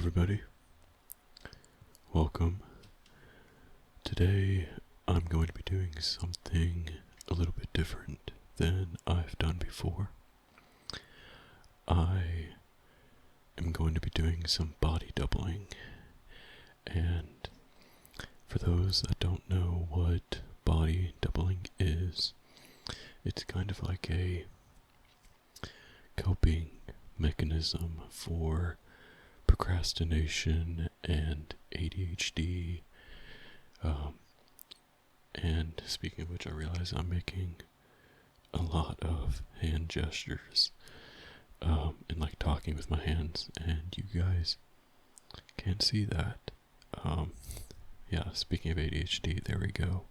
everybody. Welcome. Today I'm going to be doing something a little bit different than I've done before. I am going to be doing some body doubling, and for those that don't know what body doubling is, it's kind of like a coping mechanism for procrastination and ADHD. And speaking of which, I realize I'm making a lot of hand gestures and like talking with my hands, and you guys can't see that. Yeah, speaking of ADHD, there we go.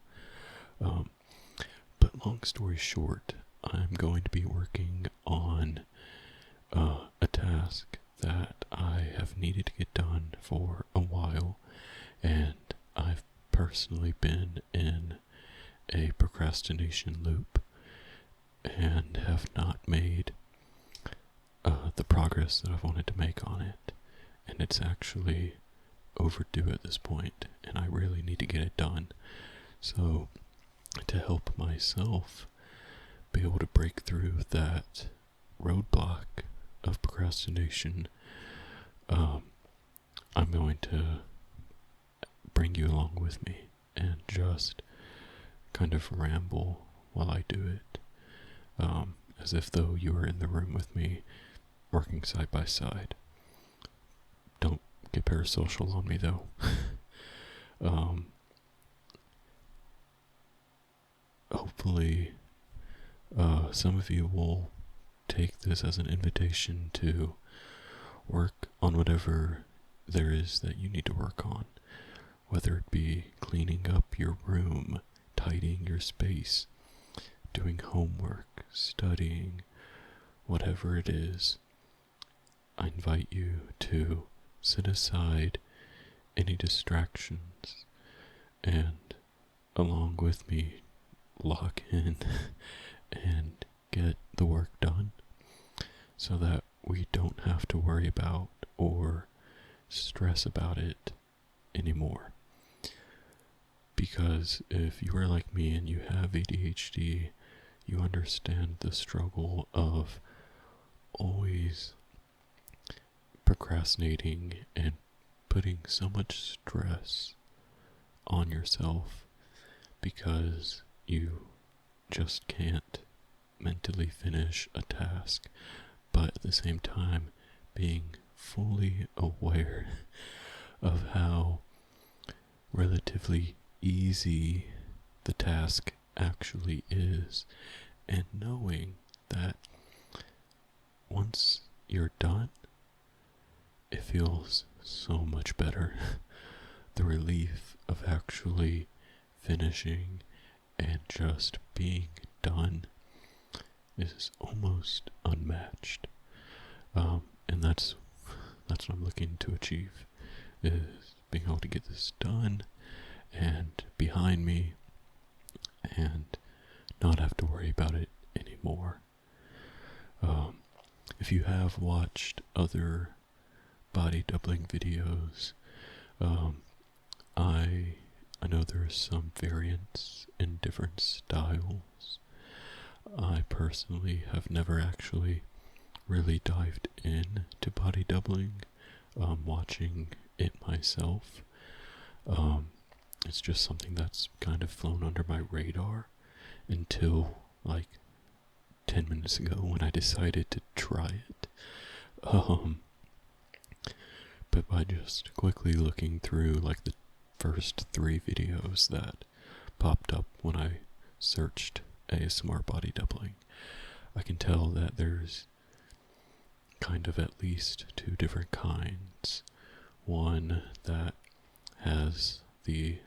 But long story short, I'm going to be working on a task that I have needed to get done for a while, and I've personally been in a procrastination loop and have not made the progress that I've wanted to make on it, and it's actually overdue at this point, and I really need to get it done. So to help myself be able to break through that roadblock of procrastination, I'm going to bring you along with me and just kind of ramble while I do it, as if though you were in the room with me, working side by side. Don't get parasocial on me though. Hopefully, some of you will take this as an invitation to work on whatever there is that you need to work on, whether it be cleaning up your room, tidying your space, doing homework, studying, whatever it is. I invite you to set aside any distractions and, along with me, lock in and get the work done so that we don't have to worry about or stress about it anymore. Because if you are like me and you have ADHD, you understand the struggle of always procrastinating and putting so much stress on yourself because you just can't mentally finish a task, but at the same time being fully aware of how relatively easy the task actually is, and knowing that once you're done, it feels so much better. The relief of actually finishing and just being done is almost unmatched. And that's what I'm looking to achieve, is being able to get this done and behind me and not have to worry about it anymore. If you have watched other body doubling videos, I know there's some variants in different styles. I personally have never actually really dived in to body doubling, watching it myself. It's just something that's kind of flown under my radar until like 10 minutes ago when I decided to try it. But by just quickly looking through like the first 3 videos that popped up when I searched ASMR body doubling, I can tell that there's kind of at least 2 different kinds. One that has the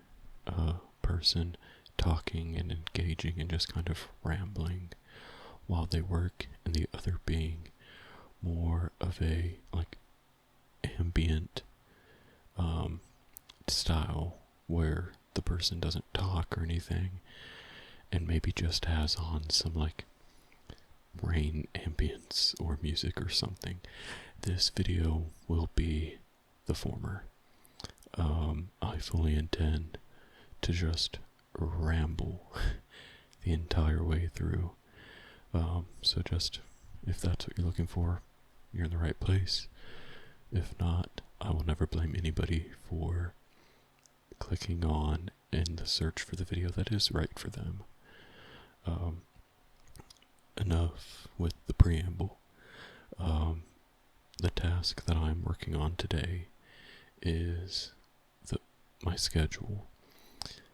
person talking and engaging and just kind of rambling while they work, and the other being more of a like ambient style where the person doesn't talk or anything and maybe just has on some like rain ambience or music or something. This video will be the former. I fully intend to just ramble the entire way through. So just, if that's what you're looking for, you're in the right place. If not, I will never blame anybody for clicking on in the search for the video that is right for them. Enough with the preamble. The task that I'm working on today is my schedule.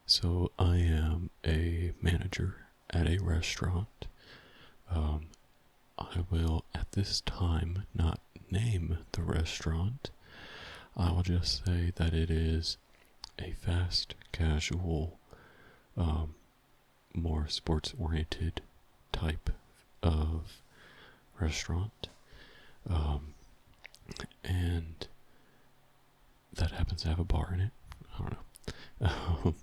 So I am a manager at a restaurant. I will at this time not name the restaurant. I will just say that it is a fast casual, more sports oriented type of restaurant. And that happens to have a bar in it. I don't know.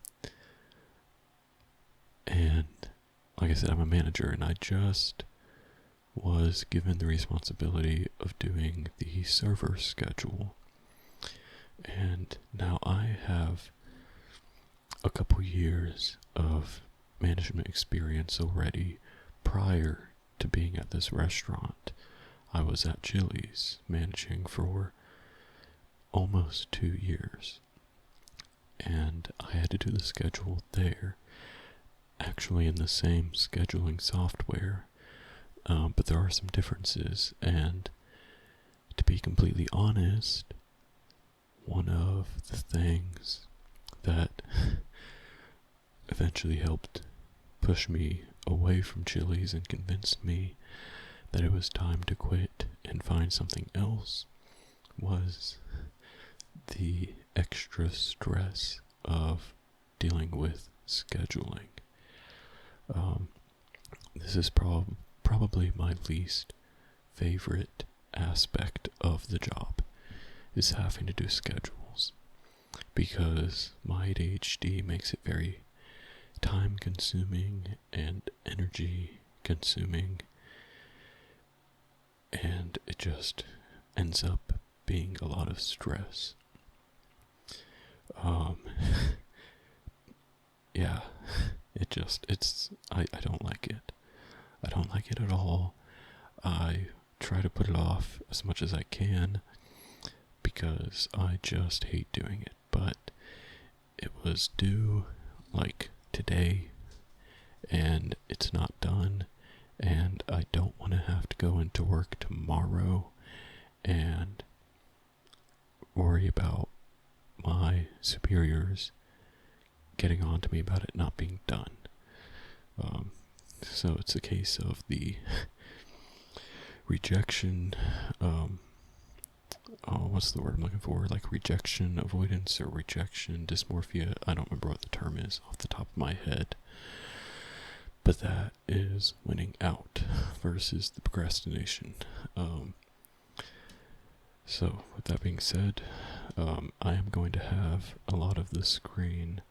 And like I said, I'm a manager, and I just was given the responsibility of doing the server schedule. And now I have a couple years of management experience already prior to being at this restaurant. I was at Chili's managing for almost 2 years. And I had to do the schedule there, actually in the same scheduling software. But there are some differences, and to be completely honest, one of the things that eventually helped push me away from Chili's and convinced me that it was time to quit and find something else was the extra stress of dealing with scheduling. This is probably my least favorite aspect of the job, is having to do schedules, because my ADHD makes it very time consuming and energy consuming, and it just ends up being a lot of stress. Yeah, I don't like it. I don't like it at all. I try to put it off as much as I can because I just hate doing it. But it was due like today, and it's not done, and I don't want to have to go into work tomorrow and worry about my superiors getting on to me about it not being done. So it's a case of the rejection, what's the word I'm looking for? Like rejection avoidance or rejection dysmorphia. I don't remember what the term is off the top of my head. But that is winning out versus the procrastination. So with that being said, I am going to have a lot of the screen,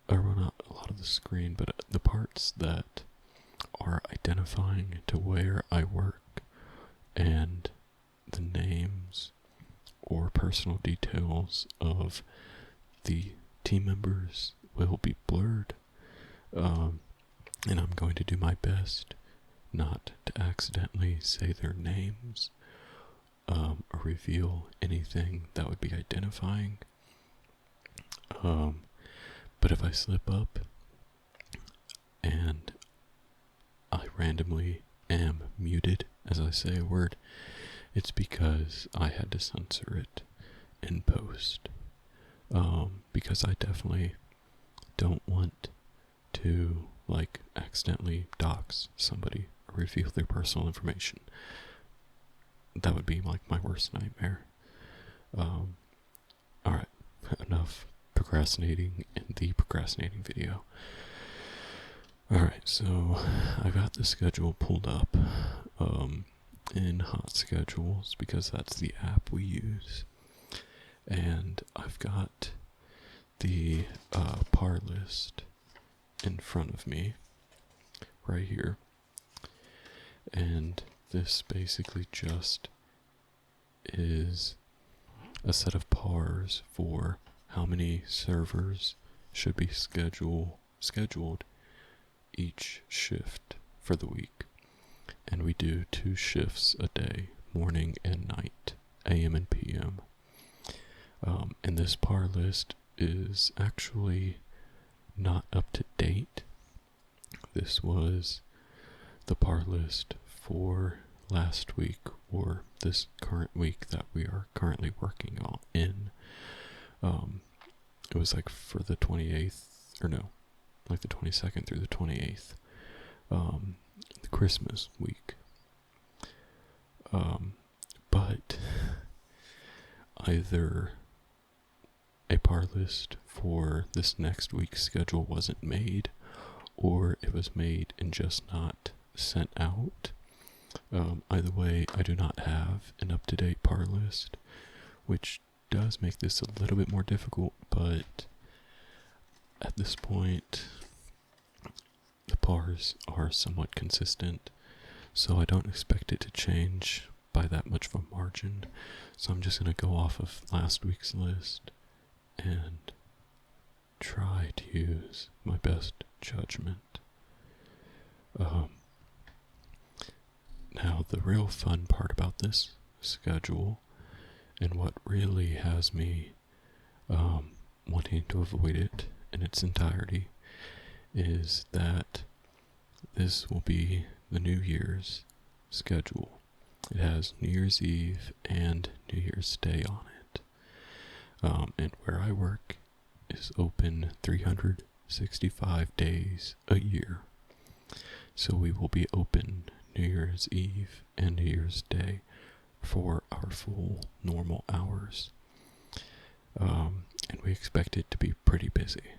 or well, not a lot of the screen, but the parts that are identifying to where I work and the names or personal details of the team members will be blurred. And I'm going to do my best not to accidentally say their names or reveal anything that would be identifying. But if I slip up and I randomly am muted as I say a word, it's because I had to censor it in post. Because I definitely don't want to accidentally dox somebody or reveal their personal information. That would be my worst nightmare. Alright, enough procrastinating in the procrastinating video. Alright, so I got the schedule pulled up in Hot Schedules because that's the app we use. And I've got the par list in front of me right here. And this basically just is a set of pars for how many servers should be scheduled each shift for the week. And we do 2 shifts a day, morning and night, AM and PM. And this par list is actually not up to date. This was the par list for last week, or this current week that we are currently working on in. It was like for the 28th, or no, like the 22nd through the 28th, the Christmas week. But either a par list for this next week's schedule wasn't made, or it was made and just not sent out. Either way, I do not have an up-to-date par list, which does make this a little bit more difficult, but at this point, the pars are somewhat consistent, so I don't expect it to change by that much of a margin. So I'm just going to go off of last week's list and try to use my best judgment. Now, the real fun part about this schedule, and what really has me wanting to avoid it in its entirety, is that this will be the New Year's schedule. It has New Year's Eve and New Year's Day on it. And where I work is open 365 days a year. So we will be open New Year's Eve and New Year's Day for our full normal hours. And we expect it to be pretty busy.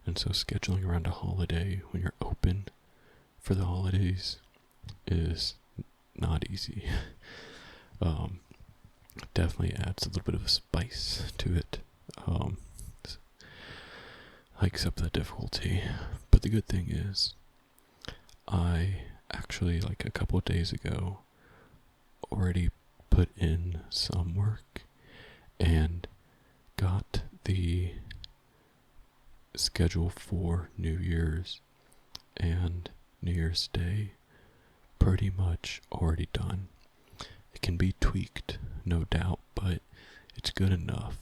And so scheduling around a holiday when you're open for the holidays is not easy. Definitely adds a little bit of a spice to it. Hikes up the difficulty. But the good thing is, I actually, like a couple of days ago, already put in some work and got the schedule for New Year's and New Year's Day pretty much already done. It can be tweaked, no doubt, but it's good enough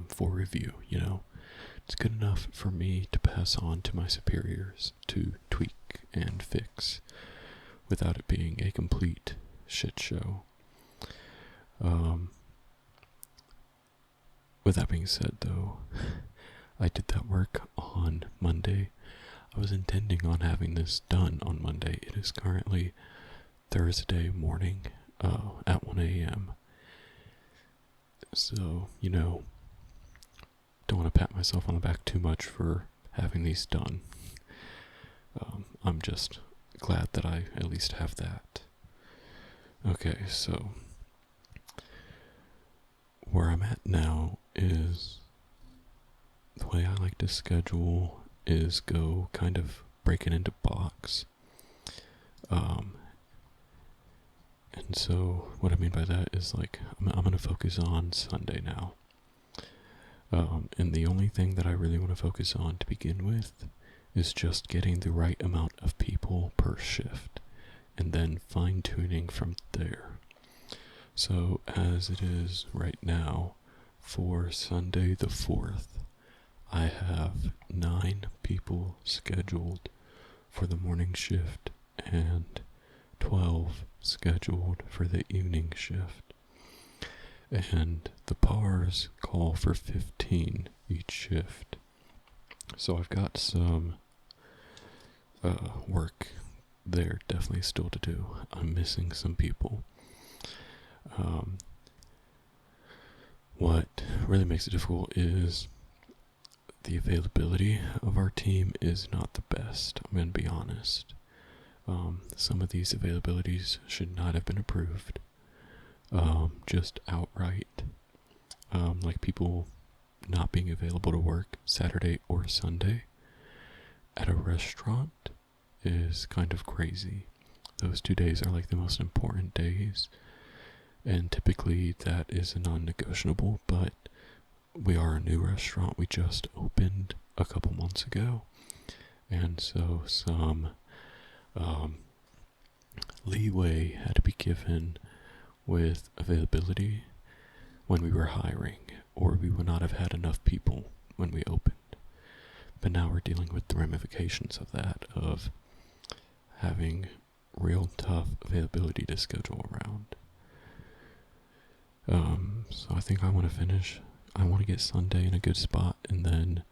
for review, you know. It's good enough for me to pass on to my superiors to tweak and fix without it being a complete shit show. With that being said, though, I did that work on Monday. I was intending on having this done on Monday. It is currently Thursday morning at 1 a.m. So, you know, don't want to pat myself on the back too much for having these done. I'm just glad that I at least have that. Okay, so where I'm at now is the way I like to schedule is go kind of break it into blocks. And so what I mean by that is, like, I'm going to focus on Sunday now. And the only thing that I really want to focus on to begin with is just getting the right amount of people per shift, and then fine-tuning from there. So as it is right now, for Sunday the 4th, I have 9 people scheduled for the morning shift and 12 scheduled for the evening shift. And the pars call for 15 each shift. So I've got some work there definitely still to do. I'm missing some people. What really makes it difficult is the availability of our team is not the best. I'm going to be honest. Some of these availabilities should not have been approved. Just outright. Like people not being available to work Saturday or Sunday at a restaurant is kind of crazy. Those 2 days are like the most important days. and typically that is a non-negotiable, but we are a new restaurant. We just opened a couple months ago, and so some leeway had to be given with availability when we were hiring, or we would not have had enough people when we opened. But now we're dealing with the ramifications of that, of having real tough availability to schedule around. So I think I want to get Sunday in a good spot, and then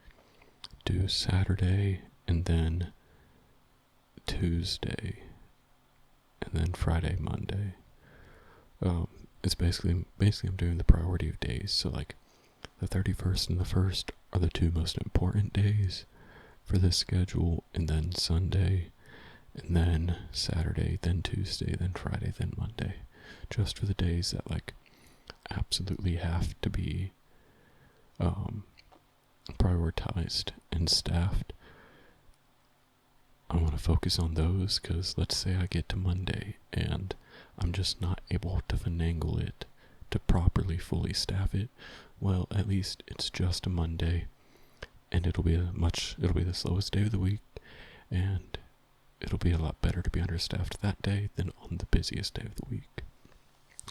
do Saturday, and then Tuesday, and then Friday, Monday. It's basically I'm doing the priority of days. So like the 31st and the 1st are the two most important days for this schedule, and then Sunday, and then Saturday, then Tuesday, then Friday, then Monday. Just for the days that like absolutely have to be prioritized and staffed. I want to focus on those, because let's say I get to Monday and I'm just not able to finagle it to properly fully staff it. Well, at least it's just a Monday, and it'll be the slowest day of the week, and it'll be a lot better to be understaffed that day than on the busiest day of the week.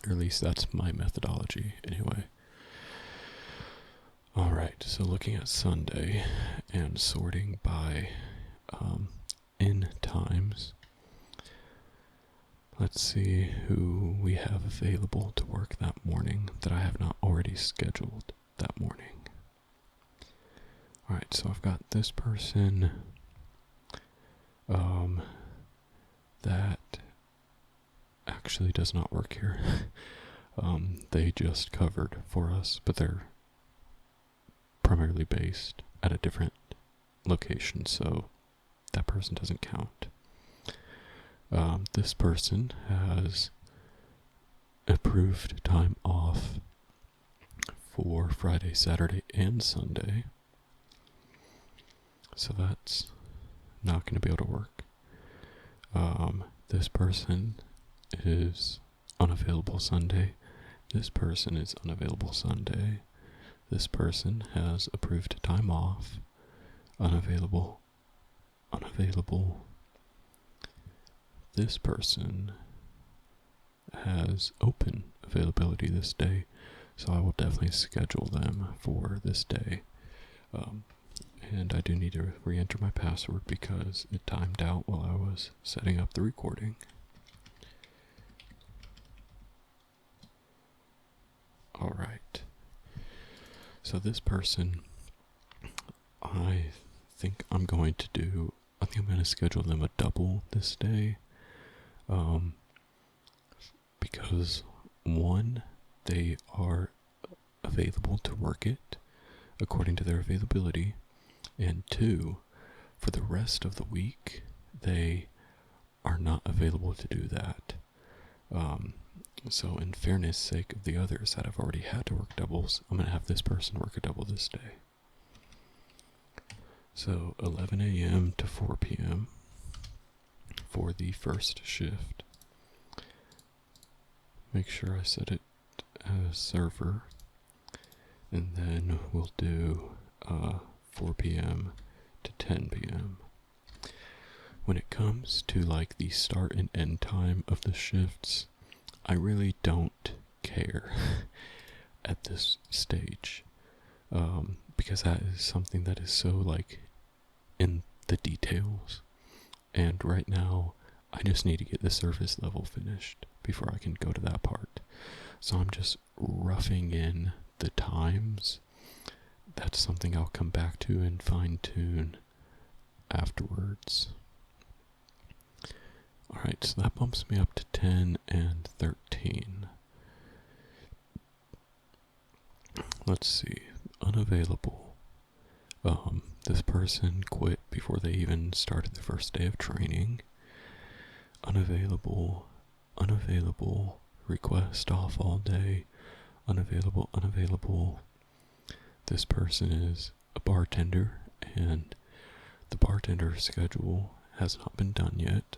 Or at least that's my methodology anyway. Alright, so looking at Sunday and sorting by in times. Let's see who we have available to work that morning that I have not already scheduled that morning. Alright, so I've got this person that actually does not work here. They just covered for us, but they're primarily based at a different location, so that person doesn't count. This person has approved time off for Friday, Saturday, and Sunday, so that's not going to be able to work. This person is unavailable Sunday. This person is unavailable Sunday. This person has approved time off. Unavailable. This person has open availability this day, so I will definitely schedule them for this day. And I do need to re-enter my password because it timed out while I was setting up the recording. Alright. So this person, I think I'm going to schedule them a double this day. Because one, they are available to work it according to their availability, and two, for the rest of the week, they are not available to do that. So in fairness sake of the others that have already had to work doubles, I'm going to have this person work a double this day. So 11 a.m. to 4 p.m. for the first shift. Make sure I set it as server, and then we'll do 4 p.m. to 10 p.m. When it comes to like the start and end time of the shifts, I really don't care at this stage, because that is something that is so like in the details, and right now I just need to get the surface level finished before I can go to that part. So I'm just roughing in the times. That's something I'll come back to and fine tune afterwards. Alright, so that bumps me up to 10 and 13. Let's see. Unavailable. This person quit before they even started the first day of training. Unavailable. Request off all day. Unavailable. This person is a bartender, and the bartender schedule has not been done yet.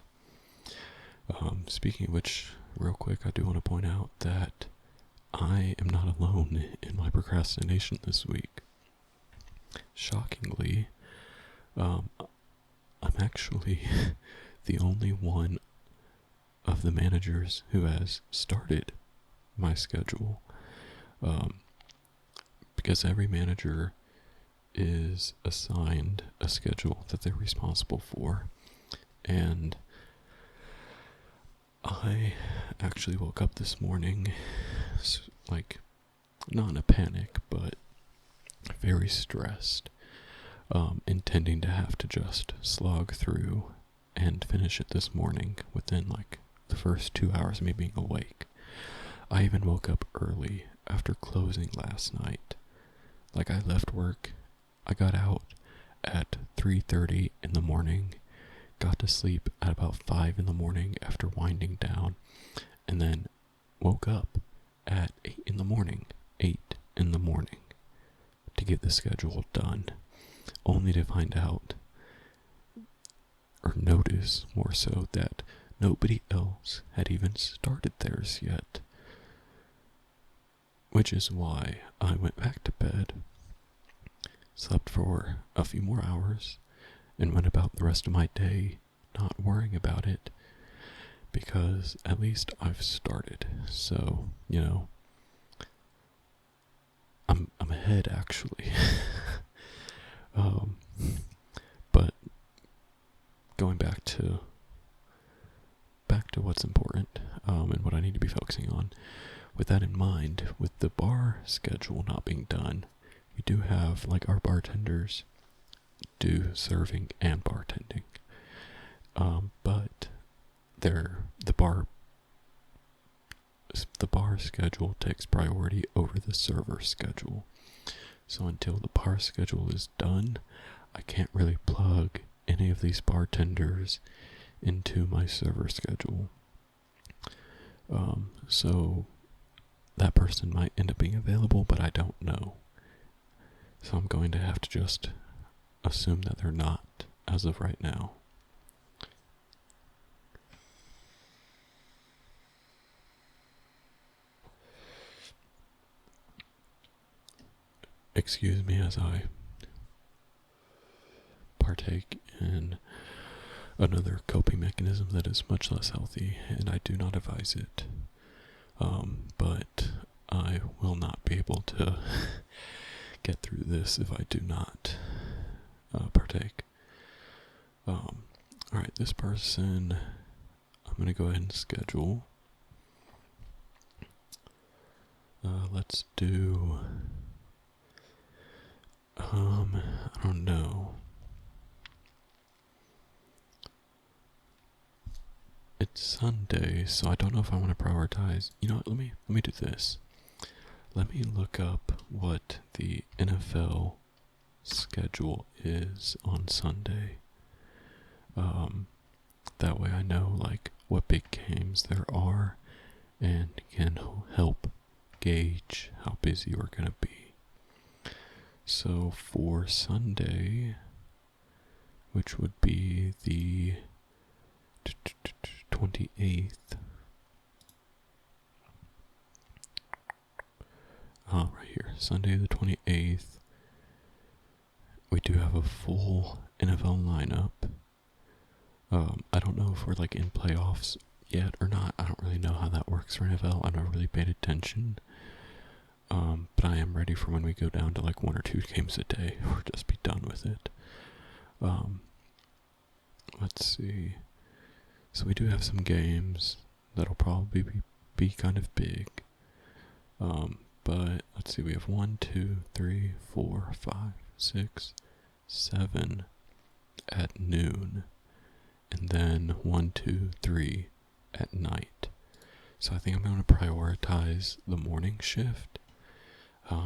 Speaking of which, real quick, I do want to point out that I am not alone in my procrastination this week. Shockingly, I'm actually the only one of the managers who has started my schedule. Because every manager is assigned a schedule that they're responsible for. And I actually woke up this morning, like, not in a panic, but very stressed, intending to have to just slog through and finish it this morning within, like, the first 2 hours of me being awake. I even woke up early after closing last night. Like, I left work, I got out at 3:30 in the morning, got to sleep at about 5 in the morning after winding down, and then woke up at 8 in the morning to get the schedule done, only to find out, or notice more so, that nobody else had even started theirs yet. Which is why I went back to bed, slept for a few more hours, and went about the rest of my day not worrying about it, because at least I've started. So, I'm ahead, actually. But going back to what's important, and what I need to be focusing on. With that in mind, with the bar schedule not being done, we do have, like, our bartenders do serving and bartending. But the bar schedule takes priority over the server schedule. So until the bar schedule is done, I can't really plug any of these bartenders into my server schedule. So that person might end up being available, but I don't know. So I'm going to have to just assume that they're not as of right now. Excuse me as I partake in another coping mechanism that is much less healthy, and I do not advise it. But I will not be able to get through this if I do not partake. Alright, this person, I'm going to go ahead and schedule. Let's do, I don't know. It's Sunday, so I don't know if I want to prioritize. You know what, let me do this. Let me look up what the NFL schedule is on Sunday. That way I know, like, what big games there are and can help gauge how busy we're going to be. So for Sunday, which would be the 28th. Right here, Sunday the 28th. We do have a full NFL lineup. I don't know if we're, like, in playoffs yet or not. I don't really know how that works for NFL. I've never really paid attention. But I am ready for when we go down to, like, 1 or 2 games a day, or just be done with it. Let's see. So we do have some games that'll probably be kind of big. But let's see, we have 1, 2, 3, 4, 5, 6, 7 at noon. And then 1, 2, 3 at night. So I think I'm going to prioritize the morning shift,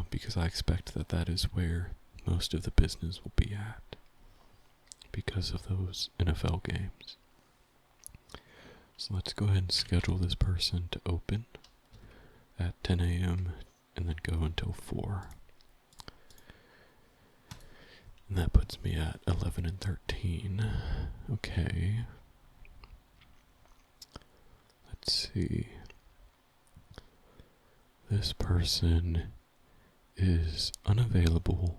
because I expect that is where most of the business will be at, because of those NFL games. So let's go ahead and schedule this person to open at 10 a.m. and then go until 4. And that puts me at 11 and 13. Okay. Let's see. this person is unavailable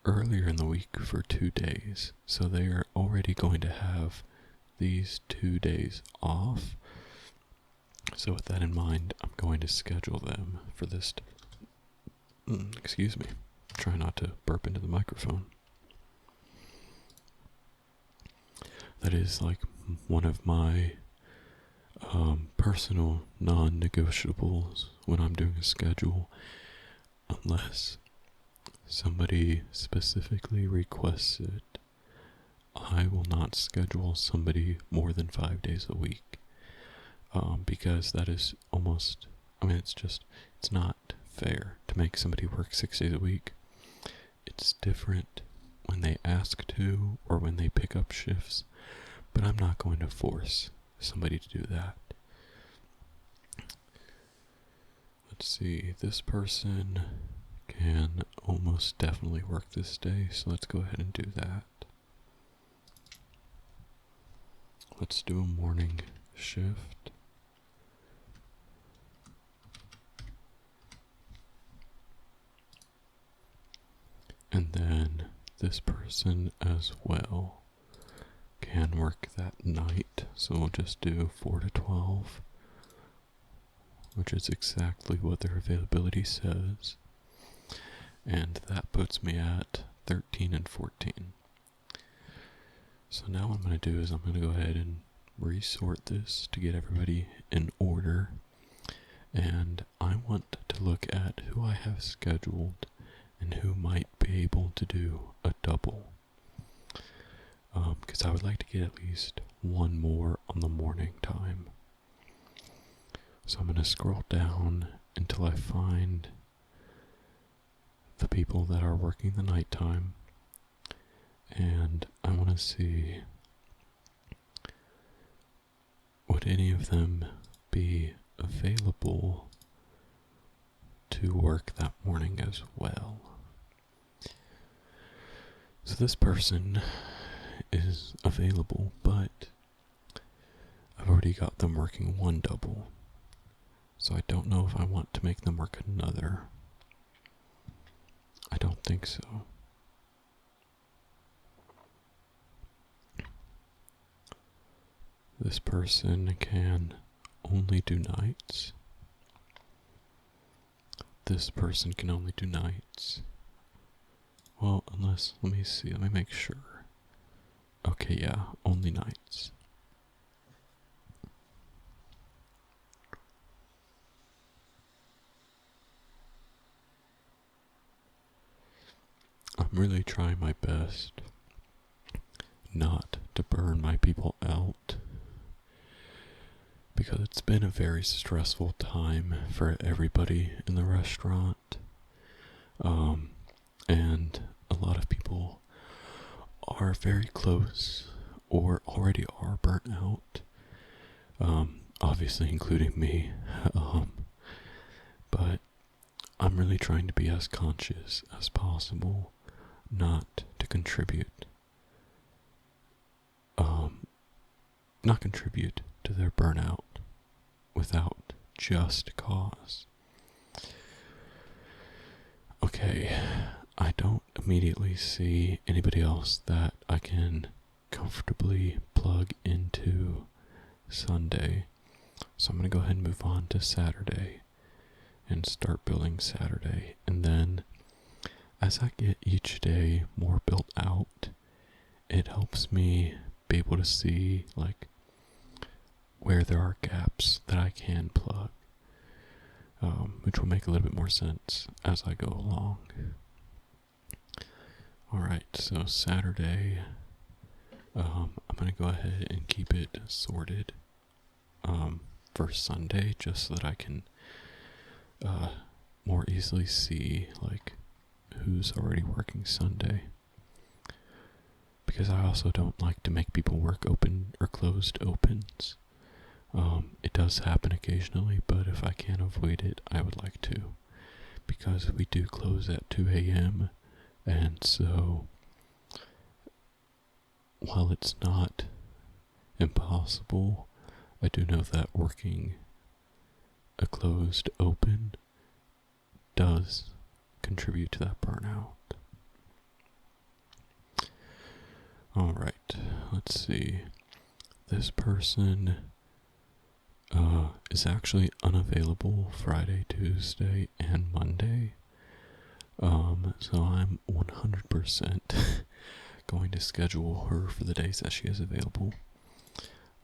earlier in the week for 2 days, so they are already going to have these 2 days off. So with that in mind, I'm going to schedule them for this. Excuse me. Try not to burp into the microphone. That is like one of my personal non-negotiables when I'm doing a schedule, unless somebody specifically requests it. I will not schedule somebody more than 5 days a week, because that is almost, it's not fair to make somebody work 6 days a week. It's different when they ask to or when they pick up shifts, but I'm not going to force somebody to do that. Let's see, this person can almost definitely work this day, so let's go ahead and do that. Let's do a morning shift. And then this person as well can work that night, so we'll just do 4 to 12, which is exactly what their availability says. And that puts me at 13 and 14. So now what I'm going to do is I'm going to go ahead and resort this to get everybody in order. And I want to look at who I have scheduled and who might be able to do a double. Because I would like to get at least one more on the morning time. So I'm going to scroll down until I find the people that are working the nighttime. And I want to see, would any of them be available to work that morning as well. So this person is available, but I've already got them working one double. So I don't know if I want to make them work another. I don't think so. This person can only do nights. This person can only do nights. Well, unless, let me see, let me make sure. Okay, yeah, only nights. I'm really trying my best not to burn my people out, because it's been a very stressful time for everybody in the restaurant. And a lot of people are very close or already are burnt out. Obviously including me. But I'm really trying to be as conscious as possible not to contribute to their burnout without just cause. Okay, I don't immediately see anybody else that I can comfortably plug into Sunday, so I'm going to go ahead and move on to Saturday and start building Saturday. And then as I get each day more built out, it helps me be able to see like where there are gaps that I can plug, which will make a little bit more sense as I go along. Alright, so Saturday, I'm going to go ahead and keep it sorted for Sunday, just so that I can more easily see like who's already working Sunday. Because I also don't like to make people work open or closed opens. It does happen occasionally, but if I can avoid it, I would like to. Because we do close at 2 a.m. And so, while it's not impossible, I do know that working a closed open does contribute to that burnout. Alright, let's see. This person is actually unavailable Friday, Tuesday, and Monday. So I'm 100% going to schedule her for the days that she is available.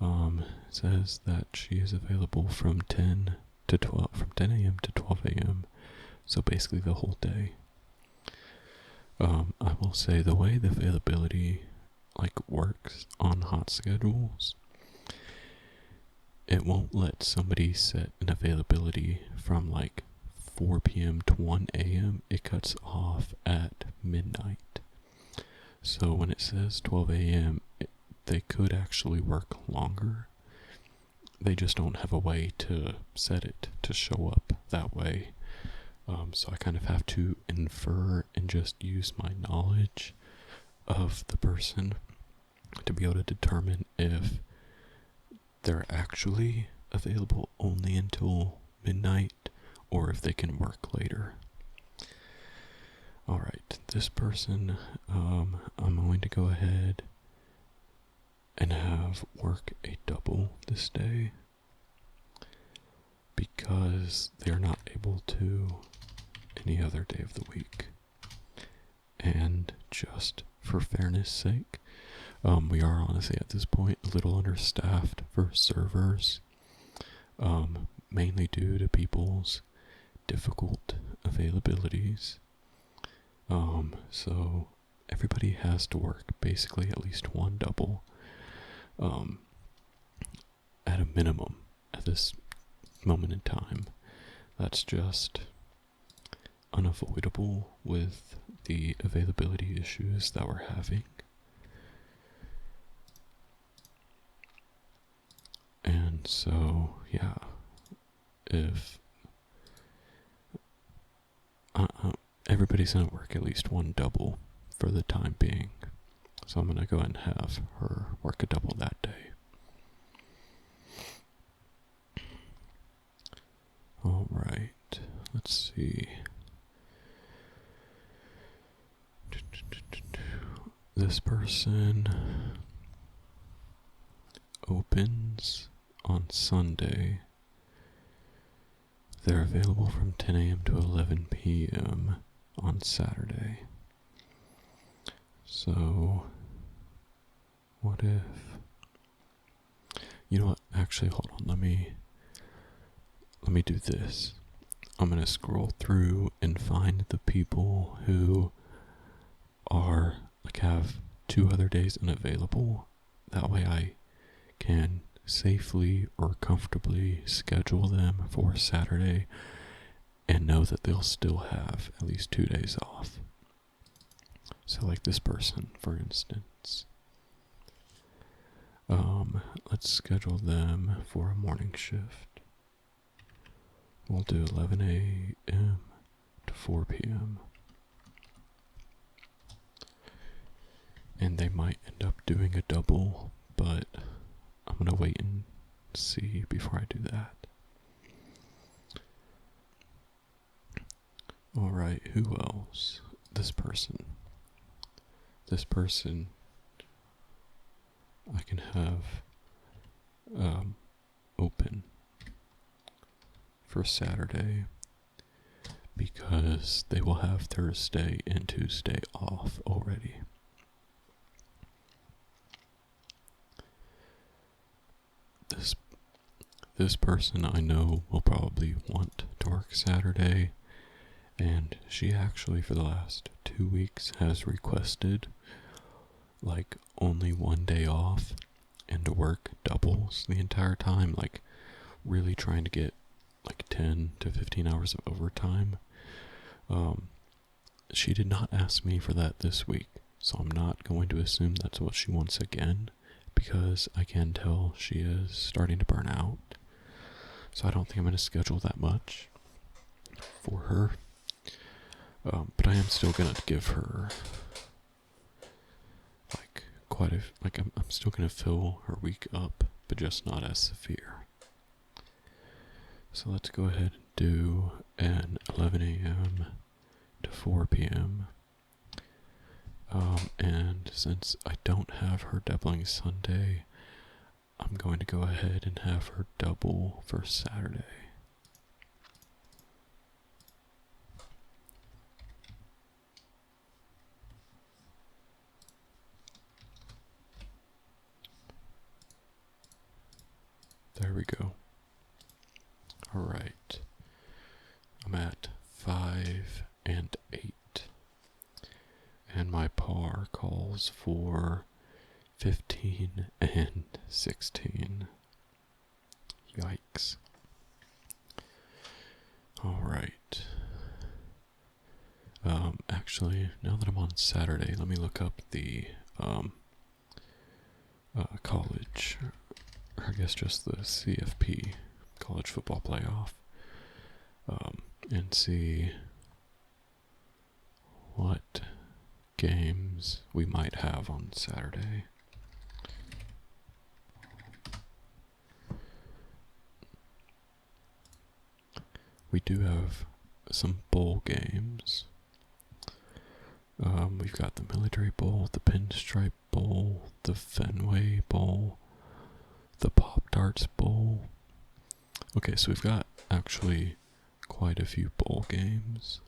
It says that she is available from 10 a.m. to 12 a.m. So basically the whole day. I will say the way the availability works on hot schedules, it won't let somebody set an availability from 4 p.m. to 1 a.m. It cuts off at midnight. So when it says 12 a.m., they could actually work longer. They just don't have a way to set it to show up that way. So I kind of have to infer and just use my knowledge of the person to be able to determine if they're actually available only until midnight or if they can work later. Alright, this person, I'm going to go ahead and have work a double this day because they're not able to any other day of the week. And just for fairness sake, we are honestly at this point a little understaffed for servers, mainly due to people's difficult availabilities. So everybody has to work basically at least one double, at a minimum at this moment in time. That's just unavoidable with the availability issues that we're having. And so, yeah, if everybody's gonna work at least one double for the time being, so I'm gonna go ahead and have her work a double that day. Alright, let's see. This person opens on Sunday. They're available from 10 a.m. to 11 p.m. on Saturday. So, what if... You know what? Actually, hold on. Let me do this. I'm going to scroll through and find the people who are, have 2 other days unavailable. That way I can safely or comfortably schedule them for Saturday and know that they'll still have at least 2 days off. So this person, for instance. Let's schedule them for a morning shift. We'll do 11 a.m. to 4 p.m. And they might end up doing a double, but I'm going to wait and see before I do that. Alright, who else? This person. This person I can have open for Saturday because they will have Thursday and Tuesday off already. This person I know will probably want to work Saturday, and she actually for the last 2 weeks has requested only 1 day off and to work doubles the entire time, really trying to get 10 to 15 hours of overtime. She did not ask me for that this week, so I'm not going to assume that's what she wants again, because I can tell she is starting to burn out. So I don't think I'm going to schedule that much for her. But I am still going to give her I'm still going to fill her week up, but just not as severe. So let's go ahead and do an 11 a.m. to 4 p.m. And since I don't have her doubling Sunday, I'm going to go ahead and have her double for Saturday. There we go. Alright. I'm at 5 and 8. And my par calls for 15 and 16. Yikes. Alright. Actually, now that I'm on Saturday, let me look up the college, or I guess just the CFP, college football playoff, and see what games we might have on Saturday. We do have some bowl games. We've got the Military Bowl, the Pinstripe Bowl, the Fenway Bowl, the Pop-Tarts Bowl. Okay, so we've got actually quite a few bowl games.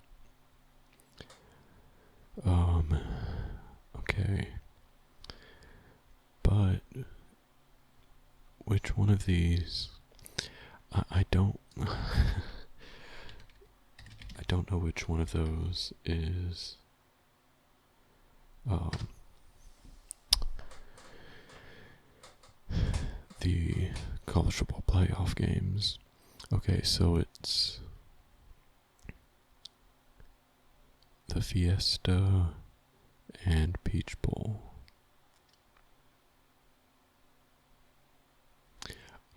Okay. But which one of these I don't I don't know which one of those is the college football playoff games. Okay, so it's the Fiesta and Peach Bowl.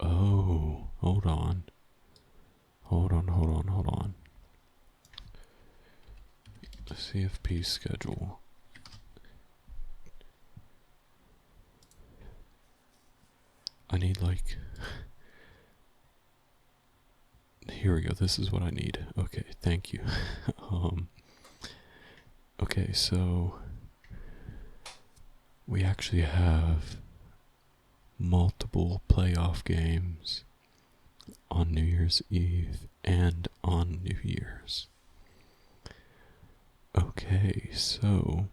Oh, hold on. The CFP schedule. I need here we go. This is what I need. Okay, thank you. Okay, so we actually have multiple playoff games on New Year's Eve and on New Year's. Okay, so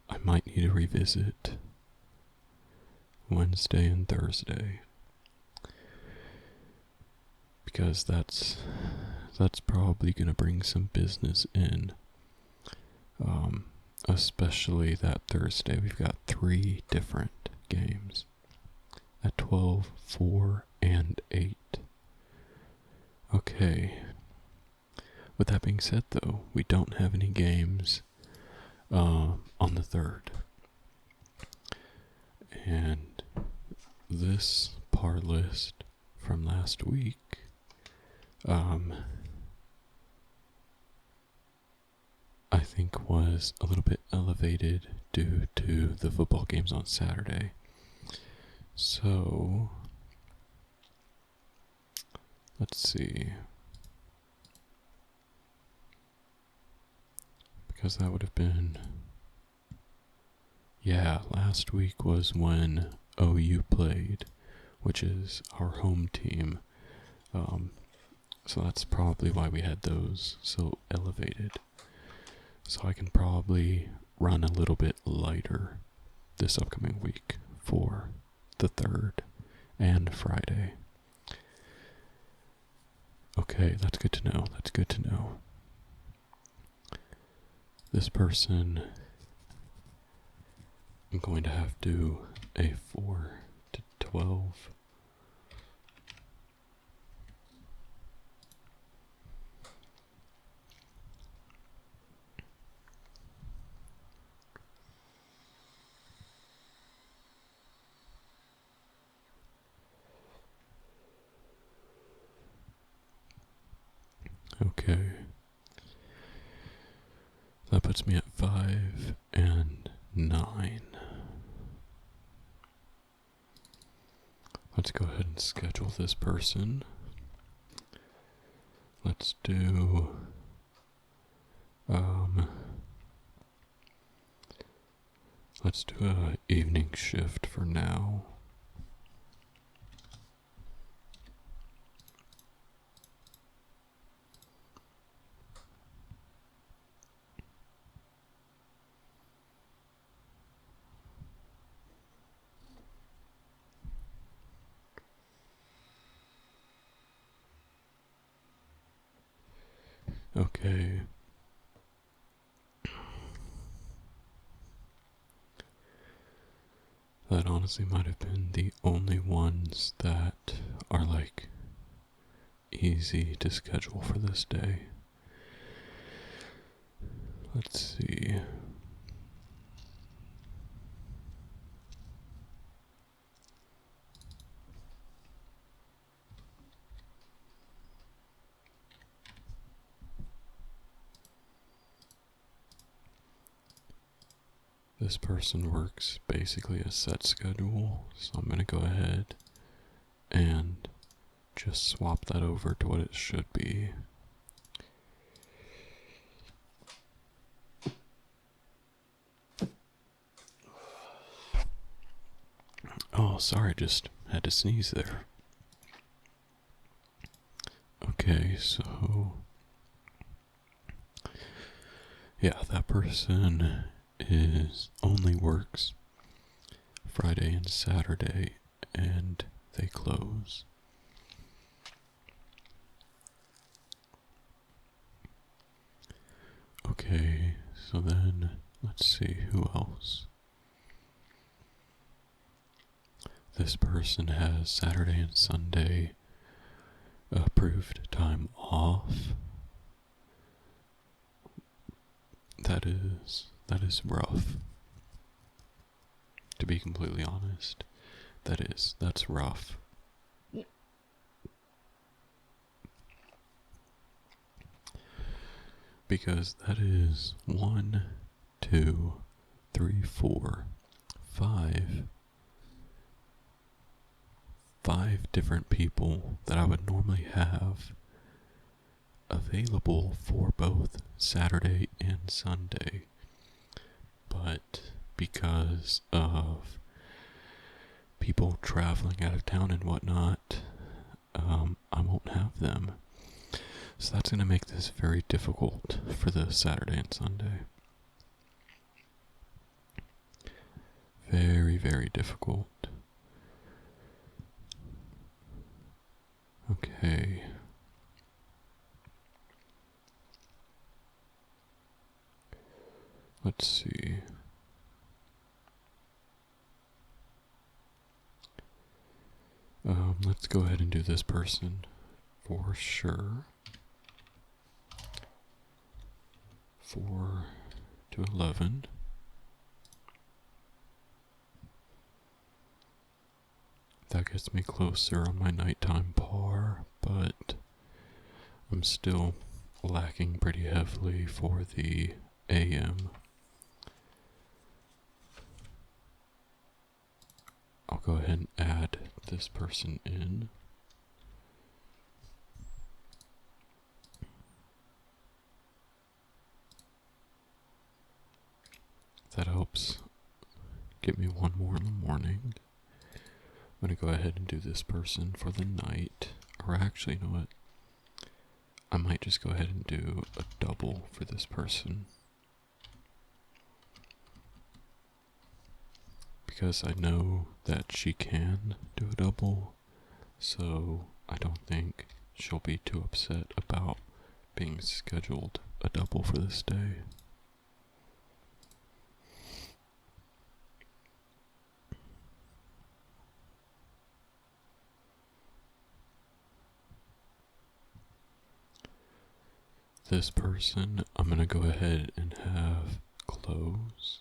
I might need to revisit Wednesday and Thursday, because that's probably going to bring some business in. Especially that Thursday. We've got 3 different games at 12, 4, and 8. Okay. With that being said, though, we don't have any games on the 3rd. And this par list from last week, I think was a little bit elevated due to the football games on Saturday. So, let's see. Because that would have been... Yeah, last week was when OU played, which is our home team. So that's probably why we had those so elevated. So I can probably run a little bit lighter this upcoming week for the 3rd and Friday. Okay, that's good to know. This person, I'm going to have to a 4 to 12. Okay. That puts me at 5 and 9. Let's go ahead and schedule this person. let's do um let's do a evening shift for now. Okay. That honestly might have been the only ones that are like easy to schedule for this day. Let's see. This person works basically a set schedule, so I'm going to go ahead and just swap that over to what it should be. Oh, sorry, just had to sneeze there. Okay, so yeah, that person only works Friday and Saturday, and they close. Okay, so then let's see who else. This person has Saturday and Sunday approved time off. That is rough. To be completely honest, that's rough. Because that is 1, 2, 3, 4, 5 different people that I would normally have available for both Saturday and Sunday. But because of people traveling out of town and whatnot, I won't have them. So that's going to make this very difficult for the Saturday and Sunday. Very, very difficult. Okay. Let's see. Let's go ahead and do this person for sure. 4 to 11. That gets me closer on my nighttime par, but I'm still lacking pretty heavily for the AM. I'll go ahead and add this person in. That helps get me one more in the morning. I'm going to go ahead and do this person for the night. Or actually, you know what? I might just go ahead and do a double for this person. Because I know that she can do a double, so I don't think she'll be too upset about being scheduled a double for this day. This person, I'm going to go ahead and have close.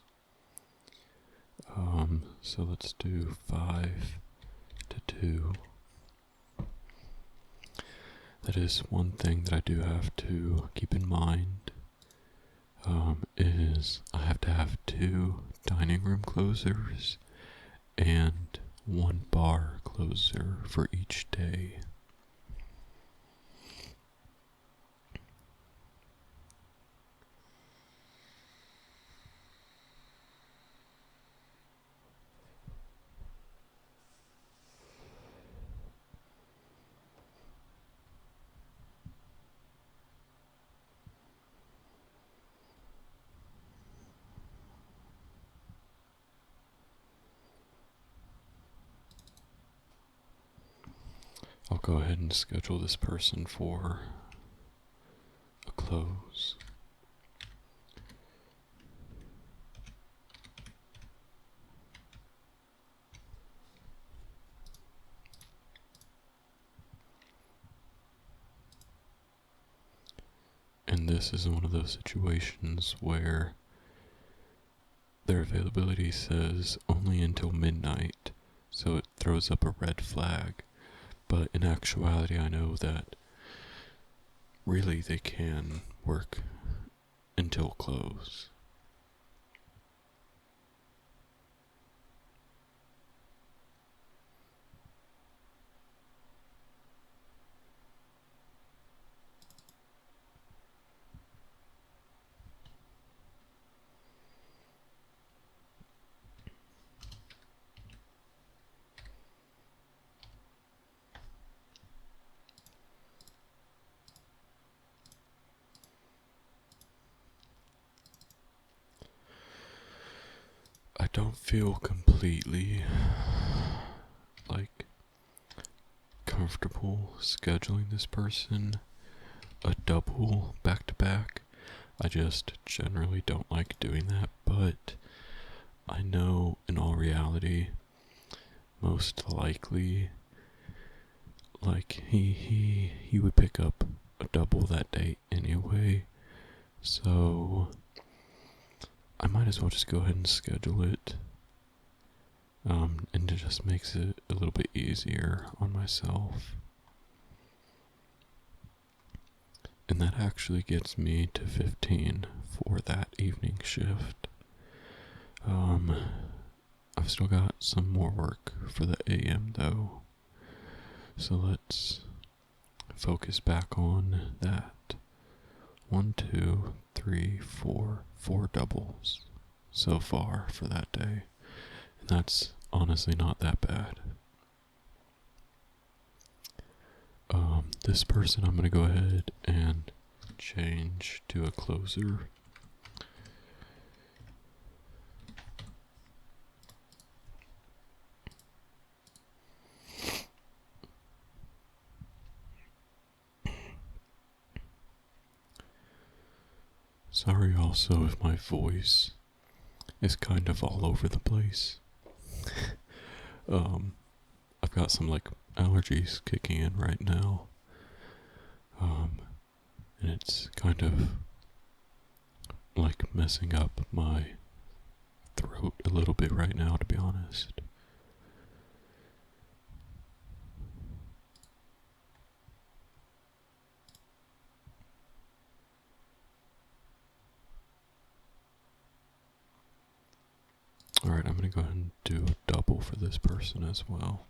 So let's do 5 to 2. That is one thing that I do have to keep in mind, is I have to have 2 dining room closers and 1 bar closer for each day. I'll go ahead and schedule this person for a close. And this is one of those situations where their availability says only until midnight, so it throws up a red flag. But in actuality, I know that really they can work until close. I don't feel completely like comfortable scheduling this person a double back to back. I just generally don't like doing that, but I know in all reality, most likely, like he would pick up a double that day anyway, so I might as well just go ahead and schedule it. And it just makes it a little bit easier on myself. And that actually gets me to 15 for that evening shift. I've still got some more work for the AM though. So let's focus back on that. 1, 2, 3, 4, 4 doubles so far for that day. And that's honestly not that bad. This person I'm going to go ahead and change to a closer. Sorry also if my voice is kind of all over the place. I've got some like allergies kicking in right now. And it's kind of like messing up my throat a little bit right now, to be honest. Alright, I'm going to go ahead and do a double for this person as well.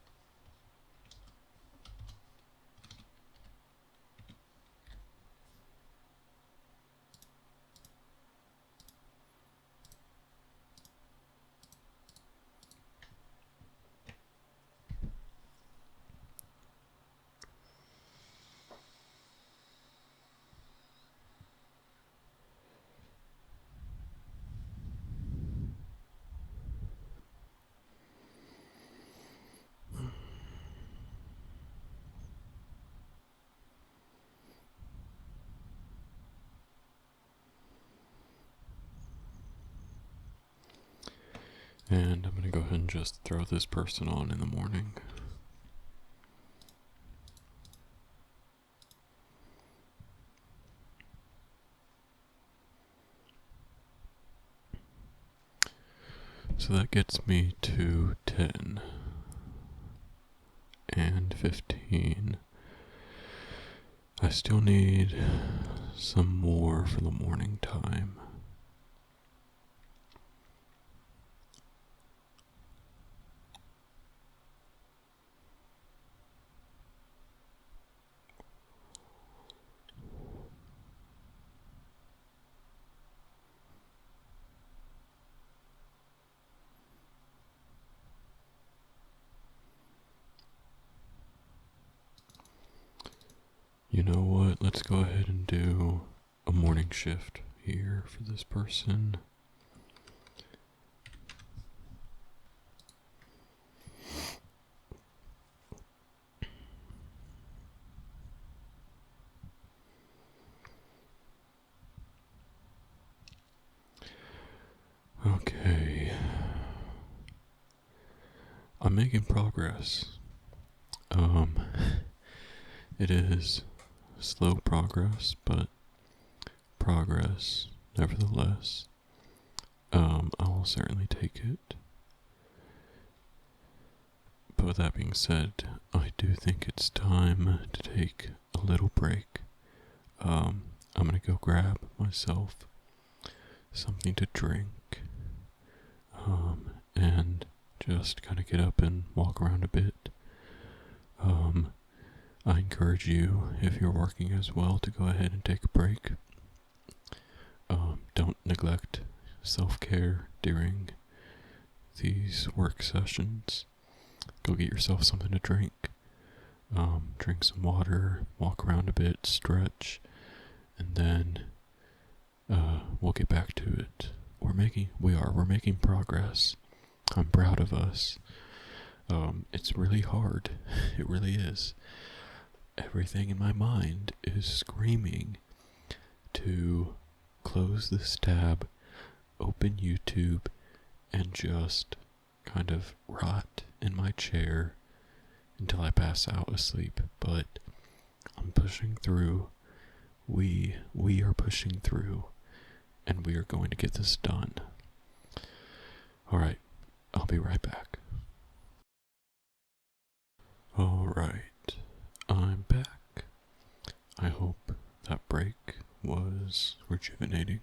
And I'm going to go ahead and just throw this person on in the morning. So that gets me to 10 and 15. I still need some more for the morning time. You know what? Let's go ahead and do a morning shift here for this person. Okay. I'm making progress. Um, it is slow progress, but progress nevertheless. I will certainly take it. But with that being said, I do think it's time to take a little break. I'm gonna go grab myself something to drink, and just kind of get up and walk around a bit. I encourage you, if you're working as well, to go ahead and take a break. Don't neglect self-care during these work sessions. Go get yourself something to drink. Drink some water, walk around a bit, stretch, and then we'll get back to it. We're making progress. I'm proud of us. It's really hard. It really is. Everything in my mind is screaming to close this tab, open YouTube, and just kind of rot in my chair until I pass out asleep. But I'm pushing through. We are pushing through, and we are going to get this done. Alright, I'll be right back. Alright, I'm back. I hope that break was rejuvenating.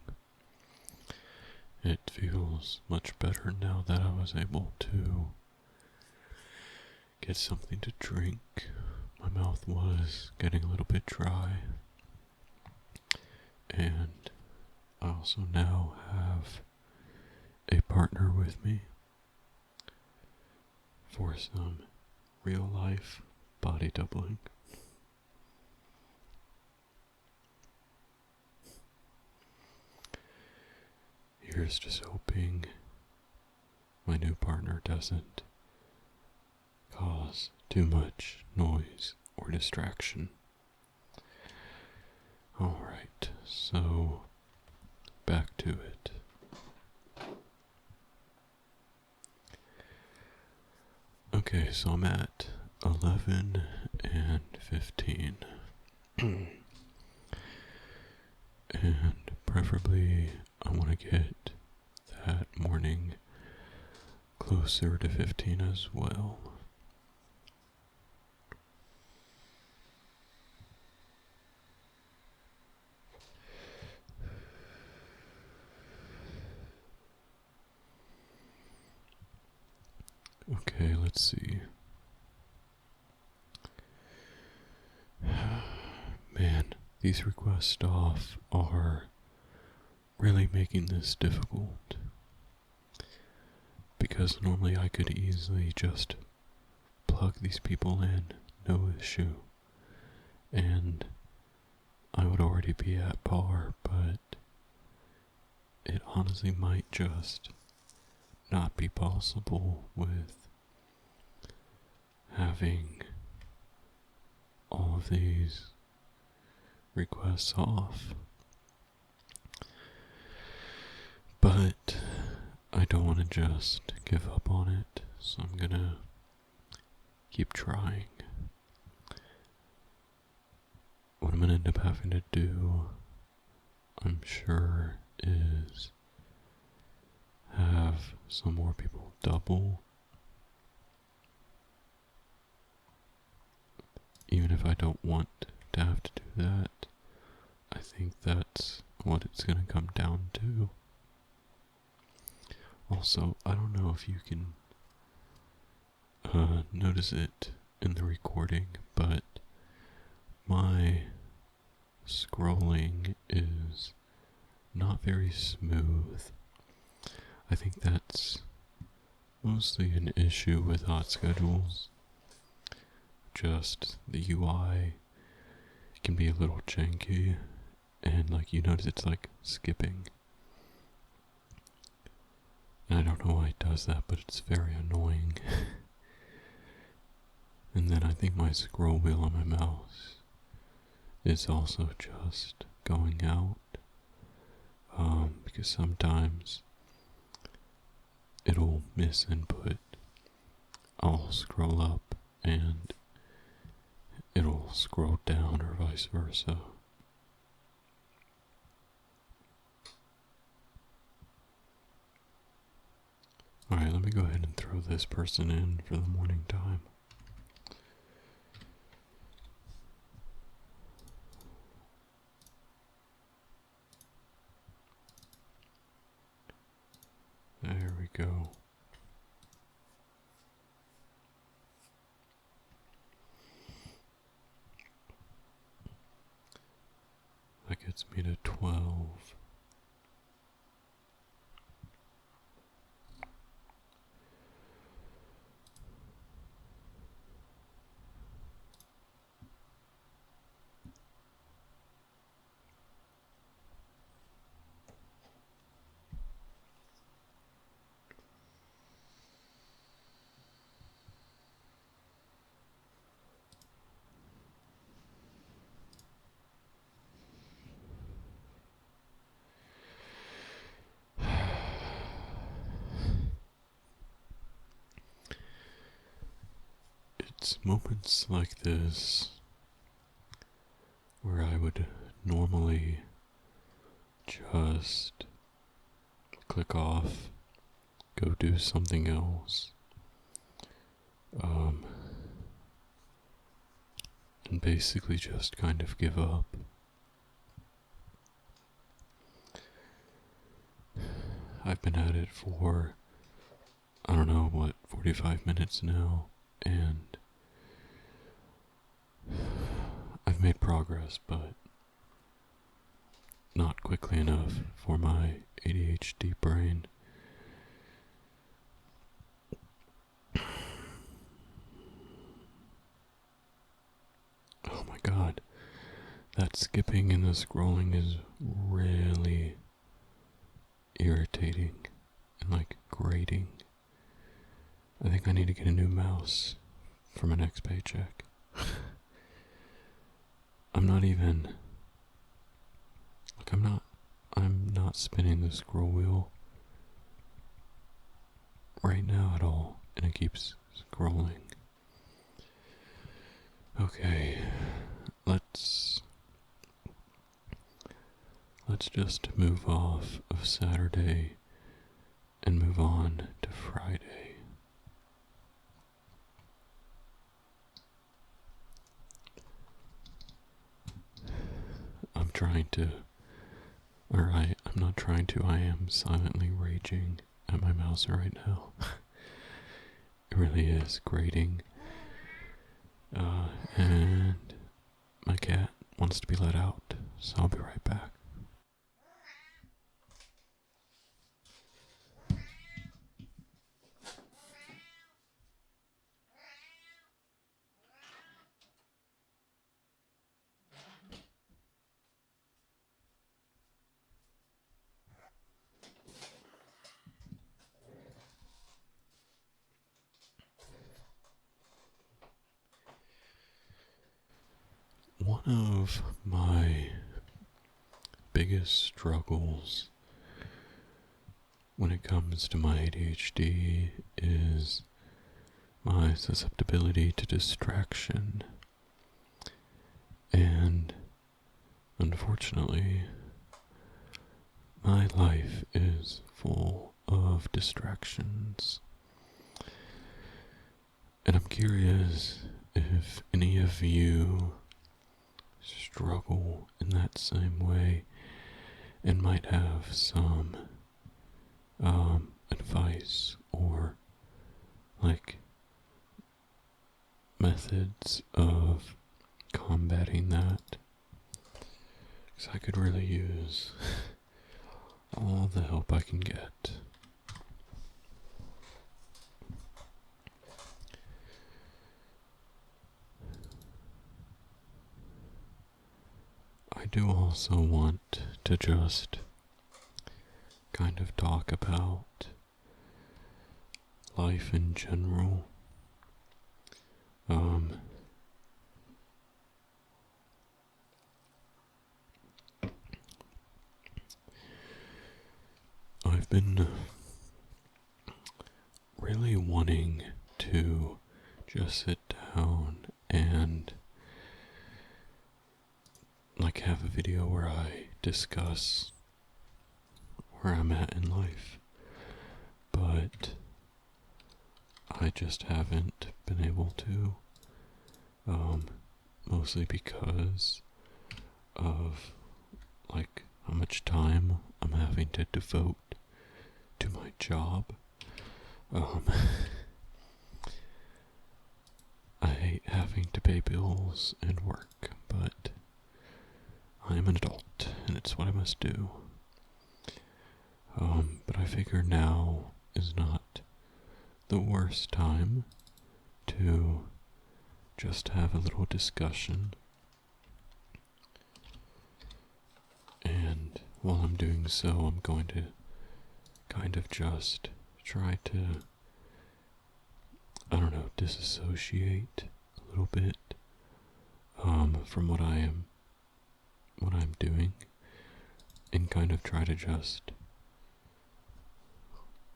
It feels much better now that I was able to get something to drink. My mouth was getting a little bit dry. And I also now have a partner with me for some real life body doubling. Here's just hoping my new partner doesn't cause too much noise or distraction. Alright, so back to it. Okay, so I'm at 11 and 15. And preferably I want to get that morning closer to 15 as well. Okay, let's see. Man, these request off are really making this difficult. Because normally I could easily just plug these people in, no issue. And I would already be at par, but it honestly might just not be possible with having all of these requests off. But I don't want to just give up on it, so I'm gonna keep trying. What I'm gonna end up having to do, I'm sure, is have some more people double. Even if I don't want to have to do that, I think that's what it's gonna come down to. Also, I don't know if you can notice it in the recording, but my scrolling is not very smooth. I think that's mostly an issue with hot schedules. Just the UI can be a little janky, and like you notice it's like skipping. And I don't know why it does that, but it's very annoying. And then I think my scroll wheel on my mouse is also just going out. Because sometimes it'll miss input, I'll scroll up and it'll scroll down or vice versa. Alright, let me go ahead and throw this person in for the morning time. There we go. That gets me to 12. It's moments like this where I would normally just click off, go do something else, and basically just kind of give up. I've been at it for, I don't know, 45 minutes now, and I've made progress, but not quickly enough for my ADHD brain. Oh my god, that skipping and the scrolling is really irritating and grating. I think I need to get a new mouse for my next paycheck. I'm not spinning the scroll wheel right now at all, and it keeps scrolling. Okay, let's just move off of Saturday and move on to Friday. I am silently raging at my mouse right now. It really is grating. And my cat wants to be let out, so I'll be right back. One of my biggest struggles when it comes to my ADHD is my susceptibility to distraction. And unfortunately, my life is full of distractions. And I'm curious if any of you struggle in that same way and might have some advice or methods of combating that, because I could really use all the help I can get. I do also want to just kind of talk about life in general. I've been to sit down and like have a video where I discuss where I'm at in life, but I just haven't been able to, mostly because of like how much time I'm having to devote to my job. I hate having to pay bills and work, but I am an adult and it's what I must do. But I figure now is not the worst time to just have a little discussion. And while I'm doing so, I'm going to kind of just try to, I don't know, disassociate a little bit from what I'm doing, and kind of try to just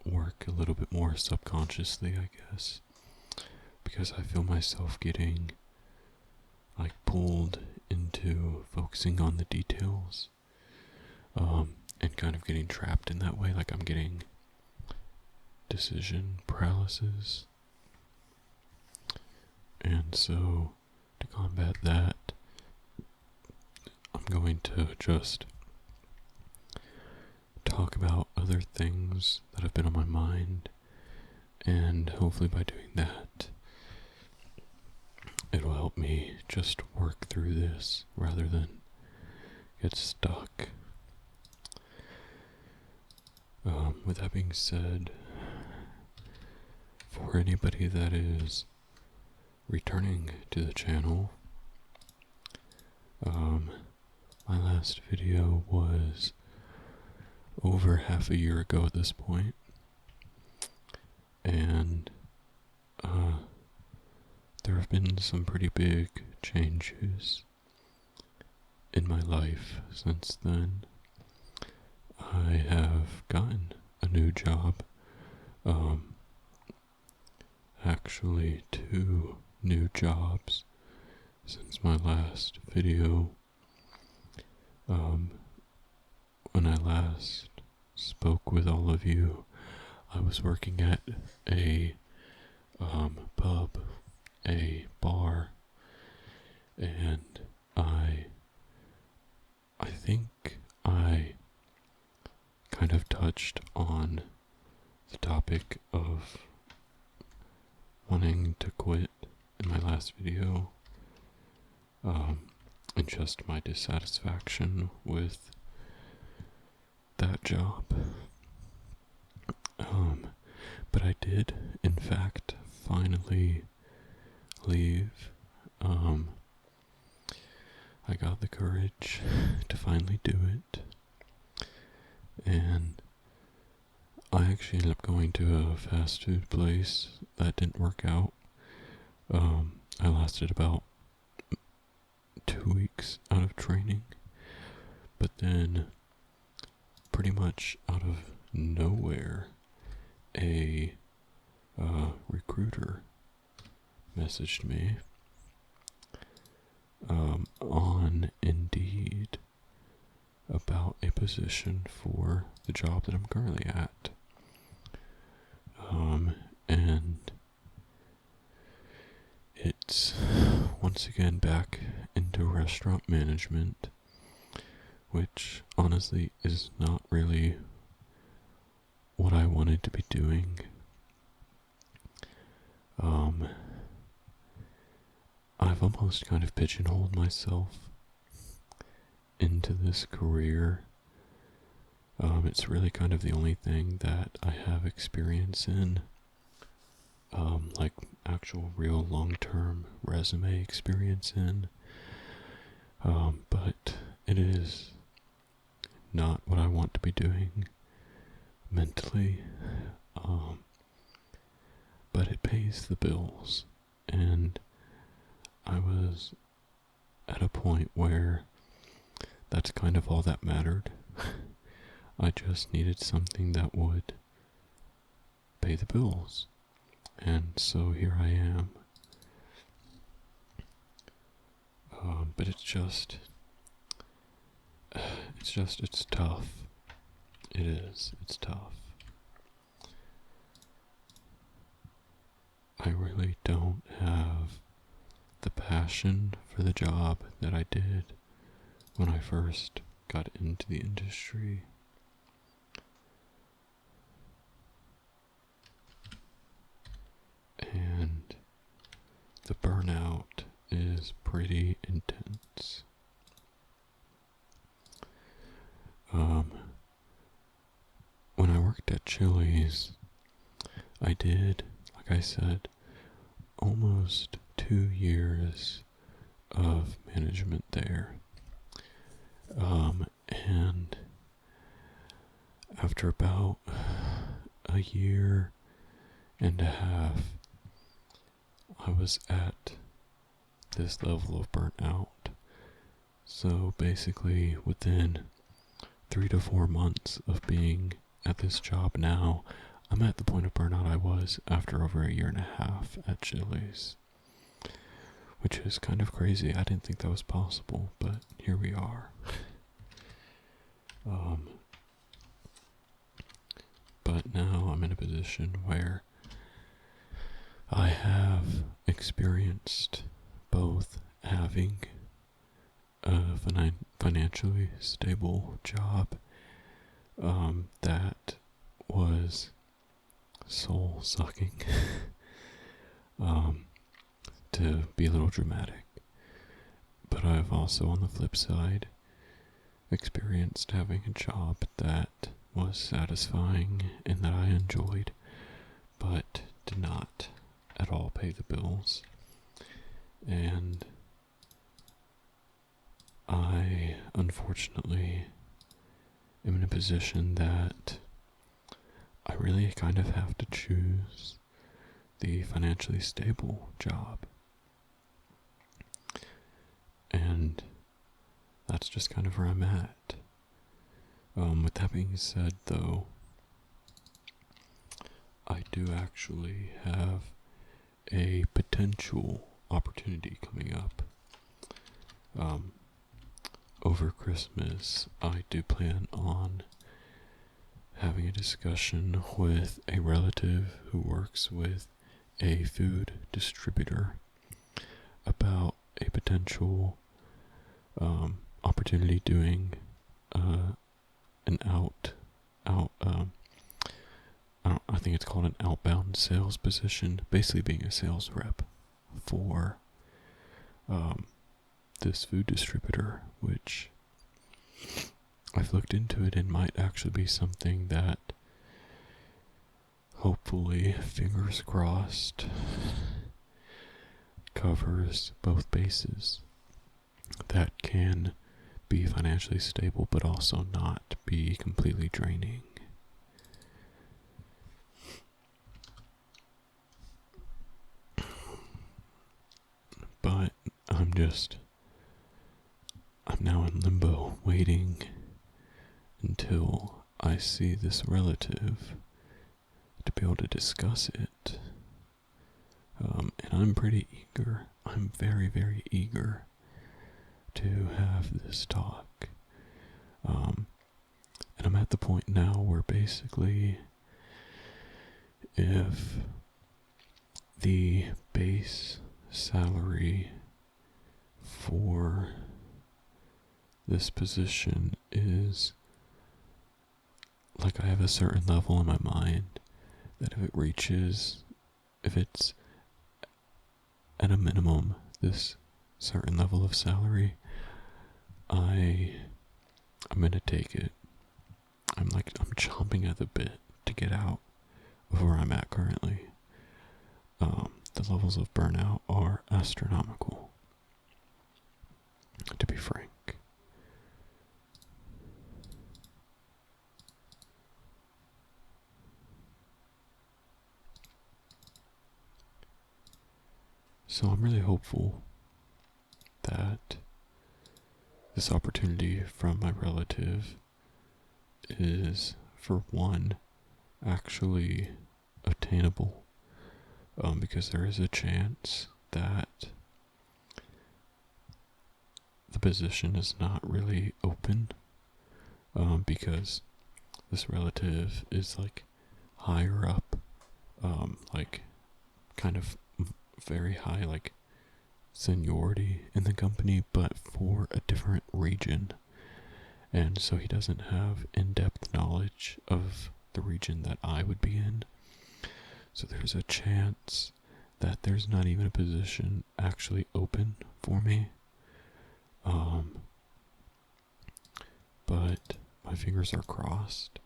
work a little bit more subconsciously, I guess, because I feel myself getting like pulled into focusing on the details, and kind of getting trapped in that way, like I'm getting decision paralysis. And so to combat that, I'm going to just talk about other things that have been on my mind, and hopefully by doing that, it'll help me just work through this rather than get stuck. With that being said, for anybody that is returning to the channel, my last video was over half a year ago at this point, and there have been some pretty big changes in my life since then. I have gotten a new job, actually 2 new jobs since my last video. When I last spoke with all of you, I was working at a pub, a bar, and I think I kind of touched on the topic of wanting to quit in my last video, and just my dissatisfaction with that job. But I did, in fact, finally leave. I got the courage to finally do it, and I actually ended up going to a fast food place. That didn't work out. I lasted about 2 weeks out of training, but then pretty much out of nowhere, a recruiter messaged me on Indeed about a position for the job that I'm currently at. And it's once again back into restaurant management, which honestly is not really what I wanted to be doing. I've almost kind of pigeonholed myself into this career. It's really kind of the only thing that I have experience in, like actual real long-term resume experience in, but it is not what I want to be doing mentally, but it pays the bills, and I was at a point where that's kind of all that mattered. I just needed something that would pay the bills, and so here I am, But it's tough. It is. It's tough. I really don't have the passion for the job that I did when I first got into the industry. And the burnout is pretty intense. When I worked at Chili's, I did, like I said, almost 2 years of management there. And after about a year and a half, I was at this level of burnout. So basically, within 3 to 4 months of being at this job now, I'm at the point of burnout I was after over a year and a half at Chili's. Which is kind of crazy. I didn't think that was possible, but here we are. But now I'm in a position where I have experienced both having a financially stable job that was soul sucking, to be a little dramatic. But I've also, on the flip side, experienced having a job that was satisfying and that I enjoyed, but did not at all pay the bills. And I, unfortunately, am in a position that I really kind of have to choose the financially stable job. And that's just kind of where I'm at. With that being said, though, I do actually have a potential opportunity coming up. Over Christmas, I do plan on having a discussion with a relative who works with a food distributor about a potential opportunity doing I think it's called an outbound sales position, basically being a sales rep for this food distributor, which I've looked into it and might actually be something that, hopefully, fingers crossed, covers both bases. That can be financially stable but also not be completely draining. But I'm now in limbo, waiting until I see this relative to be able to discuss it. And I'm pretty eager. I'm very, very eager to have this talk. And I'm at the point now where basically, if the base salary for this position is, like, I have a certain level in my mind that if it's at a minimum this certain level of salary, I'm gonna take it. I'm chomping at the bit to get out of where I'm at currently. The levels of burnout are astronomical, to be frank. So I'm really hopeful that this opportunity from my relative is, for one, actually obtainable, because there is a chance that the position is not really open, because this relative is like higher up, like kind of very high, like seniority in the company, but for a different region. And so he doesn't have in-depth knowledge of the region that I would be in. So there's a chance that there's not even a position actually open for me. But my fingers are crossed,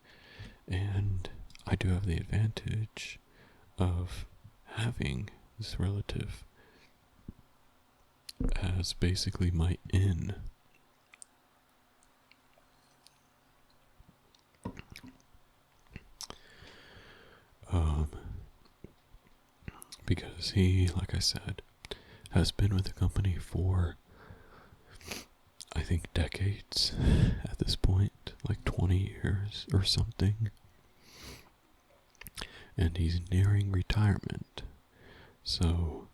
and I do have the advantage of having this relative as basically my in. Because he, like I said, has been with the company for, I think, decades at this point, like 20 years or something. And he's nearing retirement. So,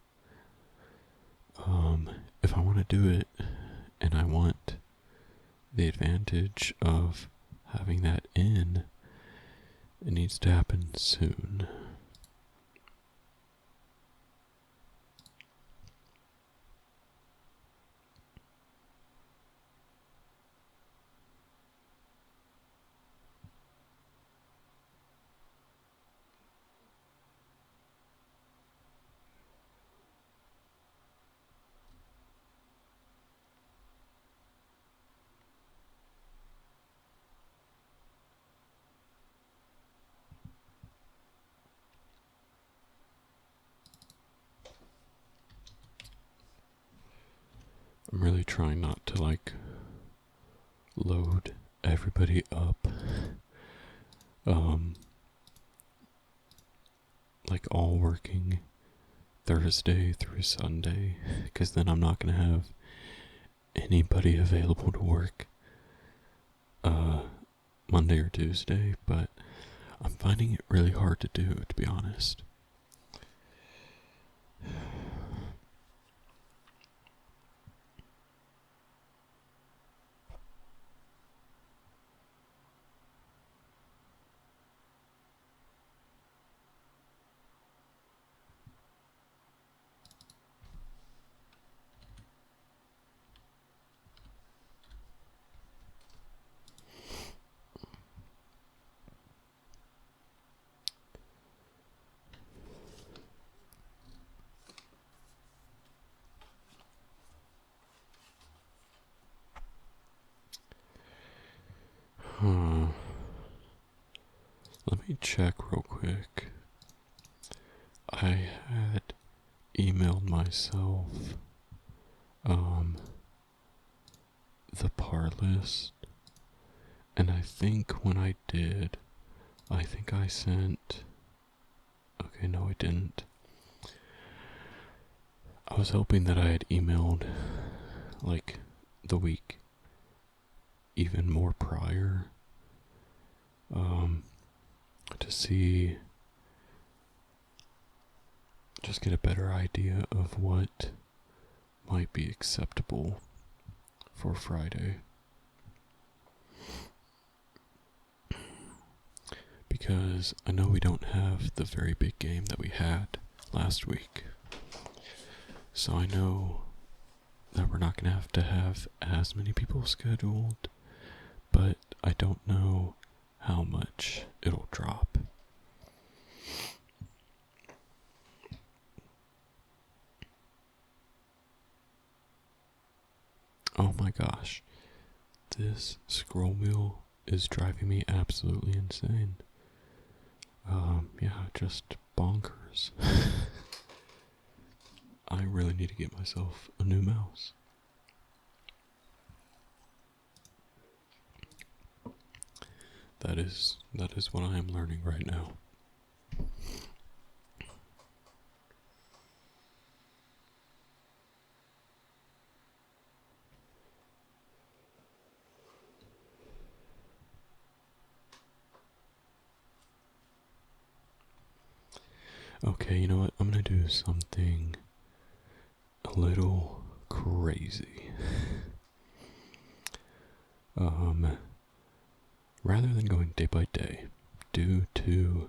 if I want to do it, and I want the advantage of having that in, it needs to happen soon. I'm really trying not to like load everybody up, like all working Thursday through Sunday, because then I'm not gonna have anybody available to work Monday or Tuesday. But I'm finding it really hard to do, to be honest. Let me check real quick. I had emailed myself the par list, and I think when I did, I think I sent, okay, no I didn't. I was hoping that I had emailed like the week even more prior, to see, just get a better idea of what might be acceptable for Friday. Because I know we don't have the very big game that we had last week. So I know that we're not going to have as many people scheduled, but I don't know how much it'll drop. Oh my gosh, this scroll wheel is driving me absolutely insane. Yeah, just bonkers. I really need to get myself a new mouse. That is what I am learning right now. Okay, you know what? I'm gonna do something a little crazy. Um, rather than going day by day, due to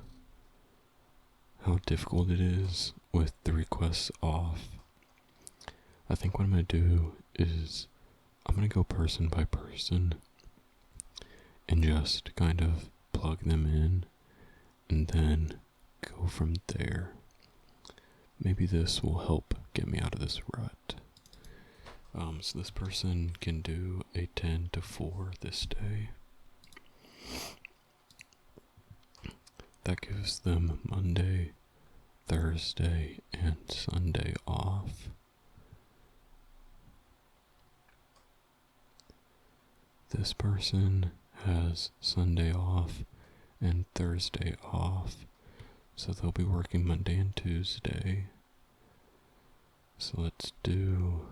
how difficult it is with the requests off, I think what I'm going to do is I'm going to go person by person and just kind of plug them in and then go from there. Maybe this will help get me out of this rut. So this person can do a 10 to 4 this day. That gives them Monday, Thursday, and Sunday off. This person has Sunday off and Thursday off, so they'll be working Monday and Tuesday. So let's do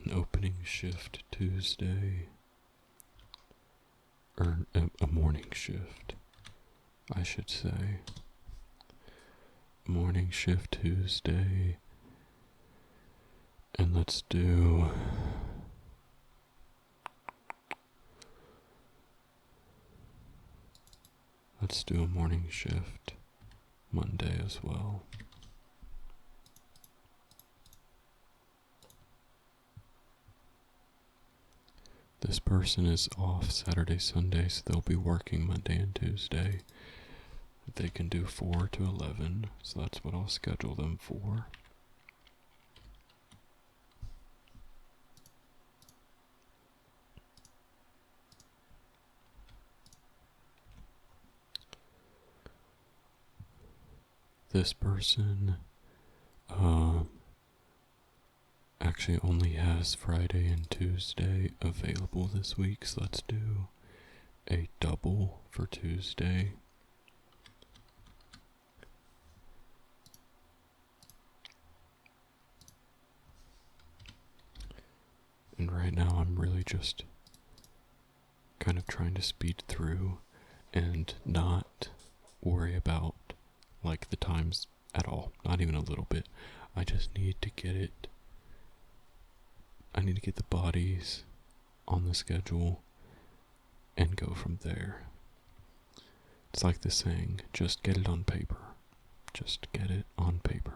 an opening shift Tuesday, or a morning shift, I should say. Morning shift Tuesday, and let's do a morning shift Monday as well. This person is off Saturday, Sunday, so they'll be working Monday and Tuesday. They can do 4 to 11, so that's what I'll schedule them for. This person actually only has Friday and Tuesday available this week, so let's do a double for Tuesday. And right now I'm really just kind of trying to speed through and not worry about like the times at all, not even a little bit. I just need to get it. I need to get the bodies on the schedule and go from there. It's like the saying, just get it on paper. Just get it on paper.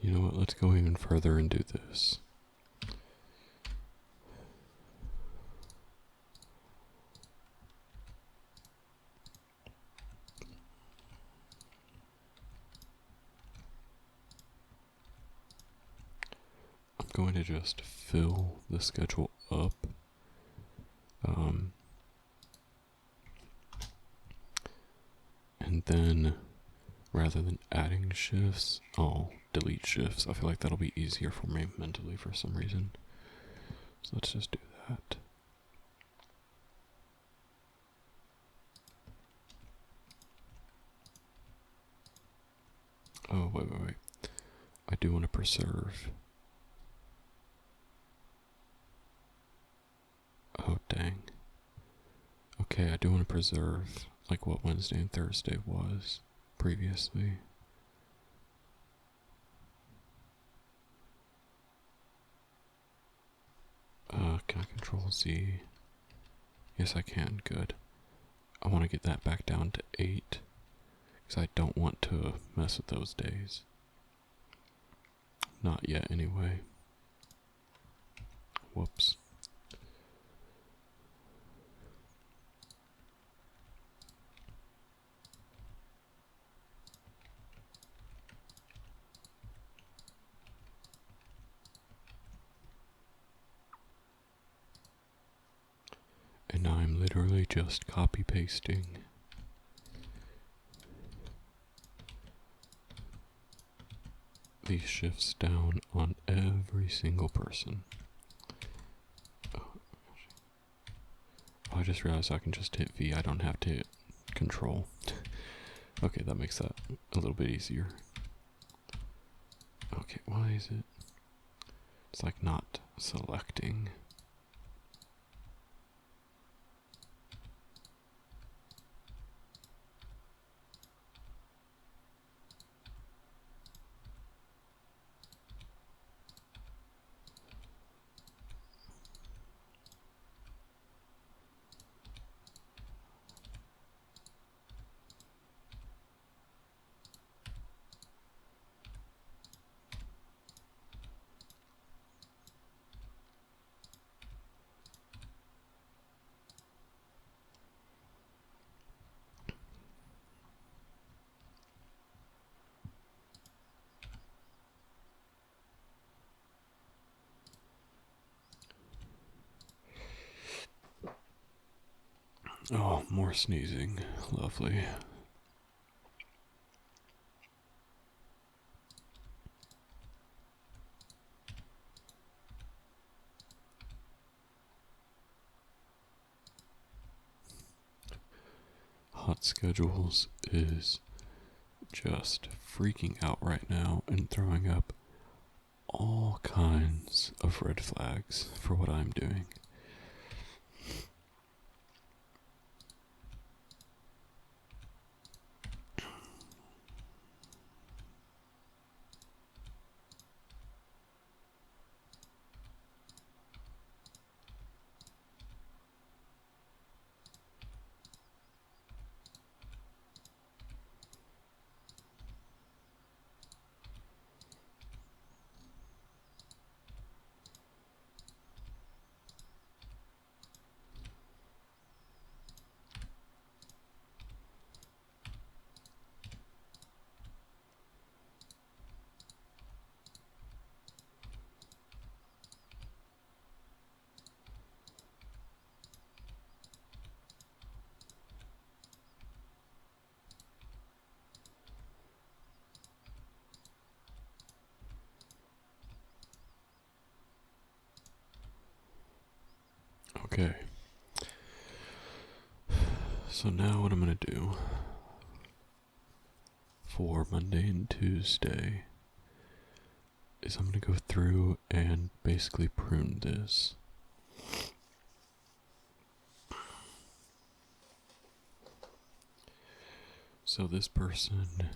You know what, let's go even further and do this. I'm going to just fill the schedule up. And then rather than adding shifts, I'll delete shifts. I feel like that'll be easier for me mentally for some reason. So let's just do that. Oh, wait. I do want to preserve. Oh, dang. Okay, I do want to preserve like what Wednesday and Thursday was previously. Can I control Z? Yes, I can. Good. I want to get that back down to 8 because I don't want to mess with those days. Not yet, anyway. Whoops. And I'm literally just copy pasting these shifts down on every single person. Oh, I just realized I can just hit V. I don't have to hit Control. Okay, that makes that a little bit easier. Okay, why is it? It's like not selecting. Oh, more sneezing. Lovely. Hot Schedules is just freaking out right now and throwing up all kinds of red flags for what I'm doing. Okay. So now what I'm going to do for Monday and Tuesday is I'm going to go through and basically prune this. So this person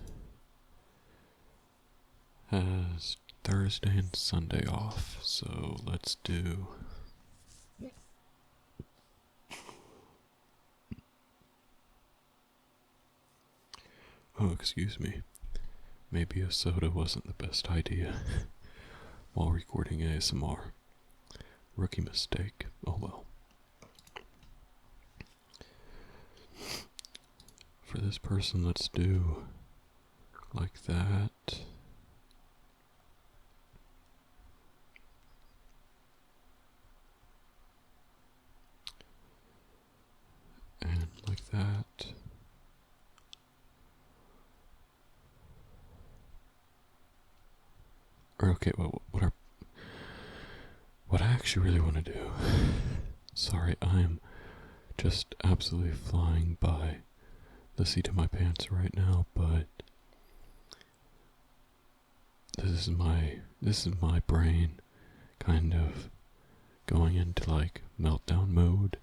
has Thursday and Sunday off, so let's do... Oh, excuse me. Maybe a soda wasn't the best idea while recording ASMR. Rookie mistake. Oh well. For this person, let's do like that. And like that. Or okay, what I actually really want to do. Sorry, I'm just absolutely flying by the seat of my pants right now, but this is my brain kind of going into like meltdown mode.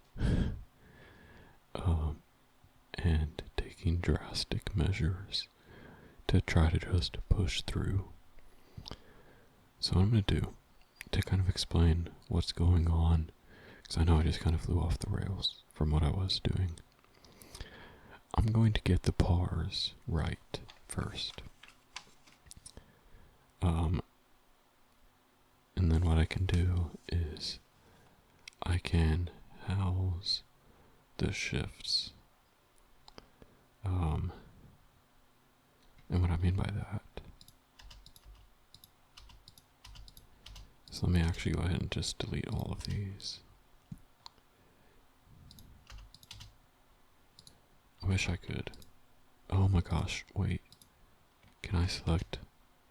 And taking drastic measures to try to just push through. So what I'm going to do, to kind of explain what's going on, because I know I just kind of flew off the rails from what I was doing. I'm going to get the pars right first. And then what I can do is I can house the shifts. And what I mean by that is, let me actually go ahead and just delete all of these. I wish I could. Oh my gosh, wait. Can I select?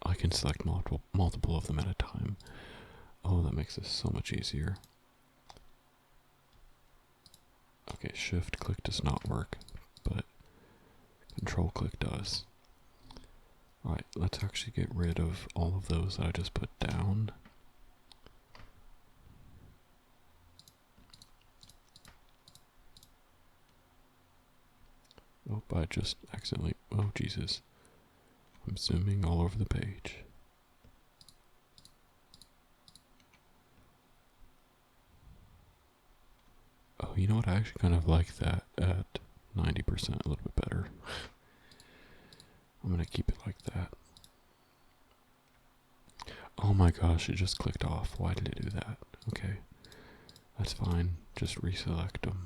I can select multiple of them at a time. Oh, that makes this so much easier. Okay, shift click does not work, but control click does. Alright, let's actually get rid of all of those that I just put down. Oh, I just accidentally, oh Jesus. I'm zooming all over the page. Oh, you know what? I actually kind of like that at 90%, a little bit better. I'm gonna keep it like that. Oh my gosh, it just clicked off. Why did it do that? Okay, that's fine. Just reselect them.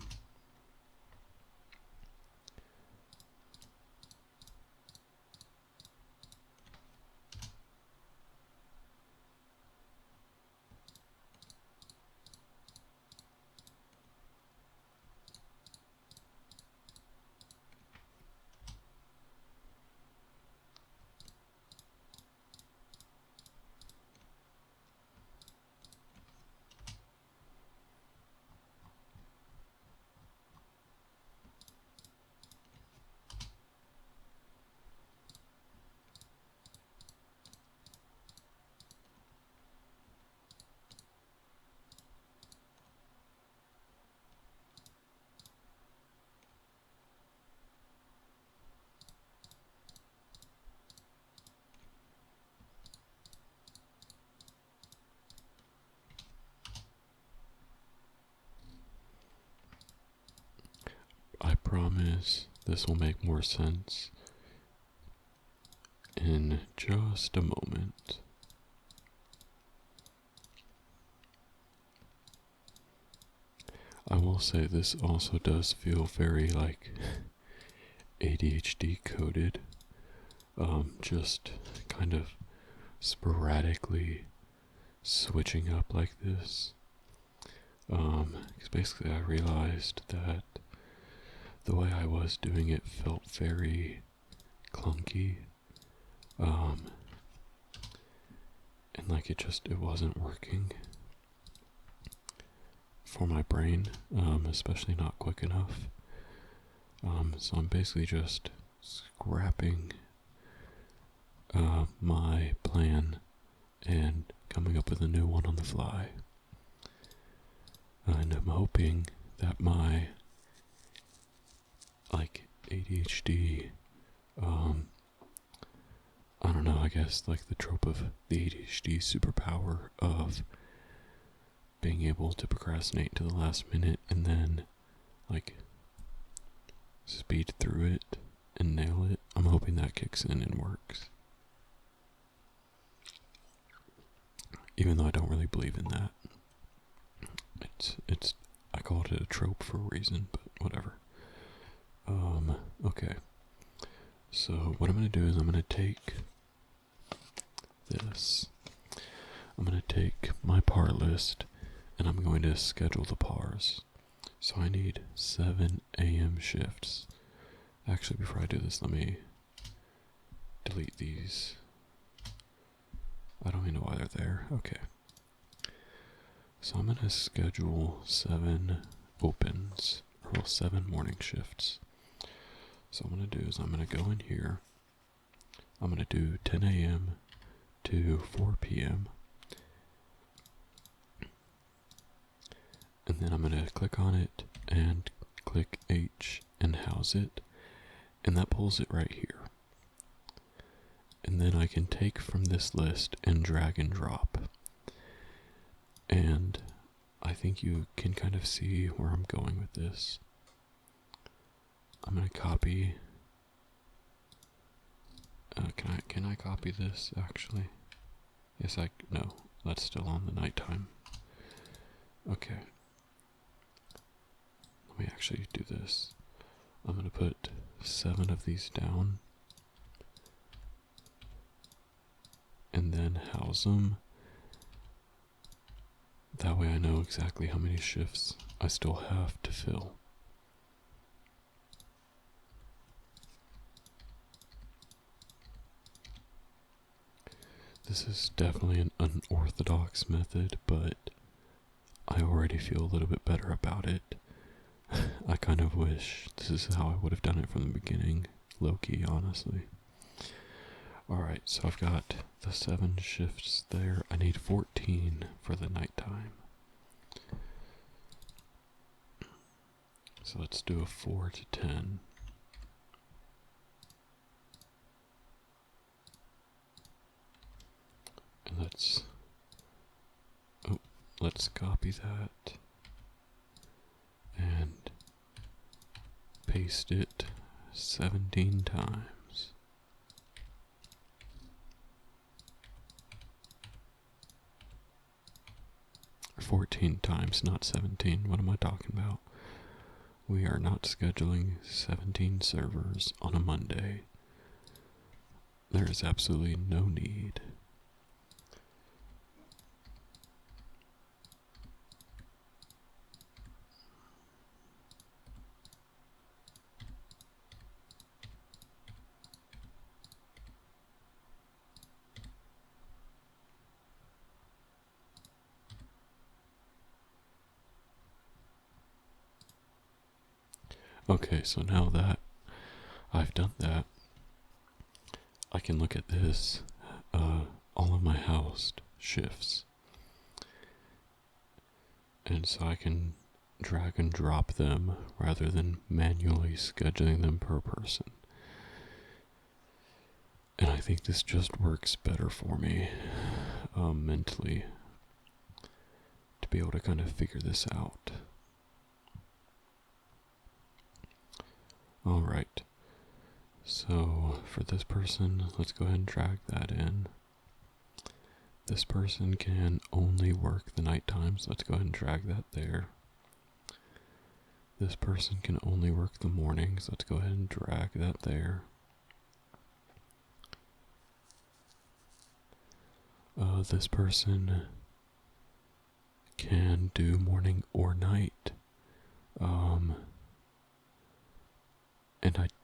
I promise this will make more sense in just a moment. I will say this also does feel very like ADHD coded. Just kind of sporadically switching up like this. Because basically I realized that the way I was doing it felt very clunky. And like it wasn't working for my brain, especially not quick enough. So I'm basically just scrapping my plan and coming up with a new one on the fly. And I'm hoping that my ADHD, I don't know, I guess like the trope of the ADHD superpower of being able to procrastinate to the last minute and then speed through it and nail it. I'm hoping that kicks in and works. Even though I don't really believe in that. I called it a trope for a reason, but whatever. Okay. So what I'm going to do is I'm going to take this. I'm going to take my par list and I'm going to schedule the pars. So I need 7 a.m. shifts. Actually, before I do this, let me delete these. I don't even know why they're there. Okay. So I'm going to schedule 7 opens, or 7 morning shifts. So what I'm going to do is I'm going to go in here. I'm going to do 10 a.m. to 4 p.m. And then I'm going to click on it and click H and house it. And that pulls it right here. And then I can take from this list and drag and drop. And I think you can kind of see where I'm going with this. I'm going to copy. Can I copy this actually? Yes, no. That's still on the nighttime. Okay. Let me actually do this. I'm going to put 7 of these down. And then house them. That way I know exactly how many shifts I still have to fill. This is definitely an unorthodox method, but I already feel a little bit better about it. I kind of wish this is how I would have done it from the beginning, low-key, honestly. Alright, so I've got the 7 shifts there. I need 14 for the nighttime. So let's do a 4 to 10. And let's copy that and paste it 17 times. Or 14 times, not 17. What am I talking about? We are not scheduling 17 servers on a Monday. There is absolutely no need. Okay, so now that I've done that, I can look at this, all of my housed shifts. And so I can drag and drop them rather than manually scheduling them per person. And I think this just works better for me, mentally, to be able to kind of figure this out. Alright, so for this person, let's go ahead and drag that in. This person can only work the night times. Let's go ahead and drag that there. This person can only work the mornings. Let's go ahead and drag that there. This person can do morning or night.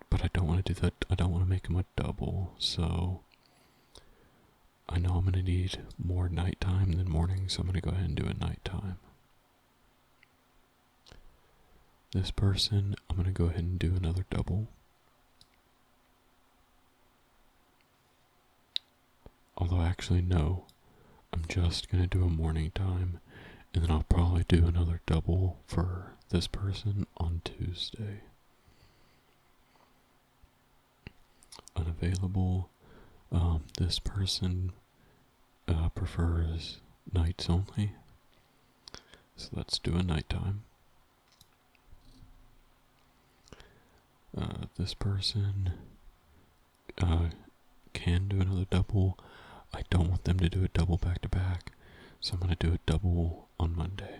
But I don't want to do that. I don't want to make them a double. So I know I'm going to need more nighttime than morning, so I'm going to go ahead and do a nighttime. This person, I'm going to go ahead and do another double. Although actually no, I'm just going to do a morning time, and then I'll probably do another double for this person on Tuesday. Unavailable. This person prefers nights only. So let's do a nighttime. This person can do another double. I don't want them to do a double back to back, so I'm going to do a double on Monday.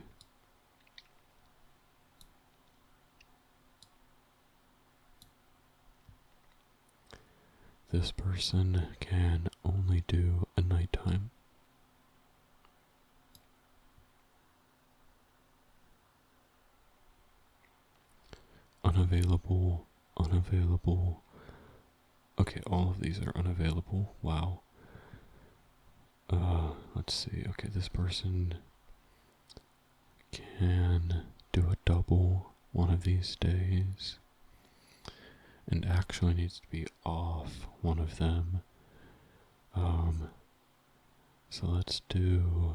This person can only do a nighttime. Unavailable, unavailable. Okay, all of these are unavailable. Wow. Let's see. Okay, this person can do a double one of these days. And actually needs to be off one of them. So let's do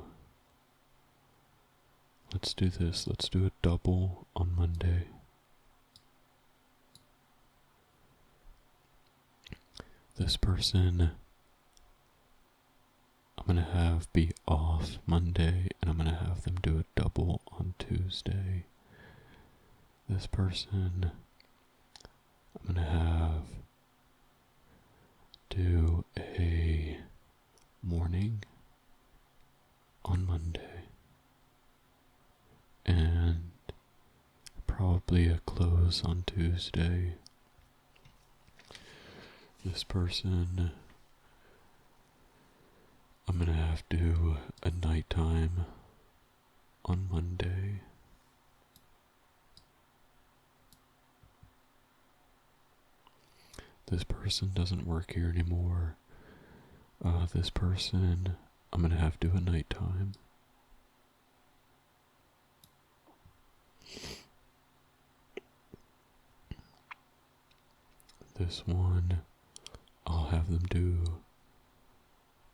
this. Let's do a double on Monday. This person I'm going to have be off Monday, and I'm going to have them do a double on Tuesday. This person I'm going to have do a morning Monday. And probably a close on Tuesday. This person, I'm gonna have to do a nighttime on Monday. This person doesn't work here anymore. This person, I'm gonna have to do a nighttime. This one, I'll have them do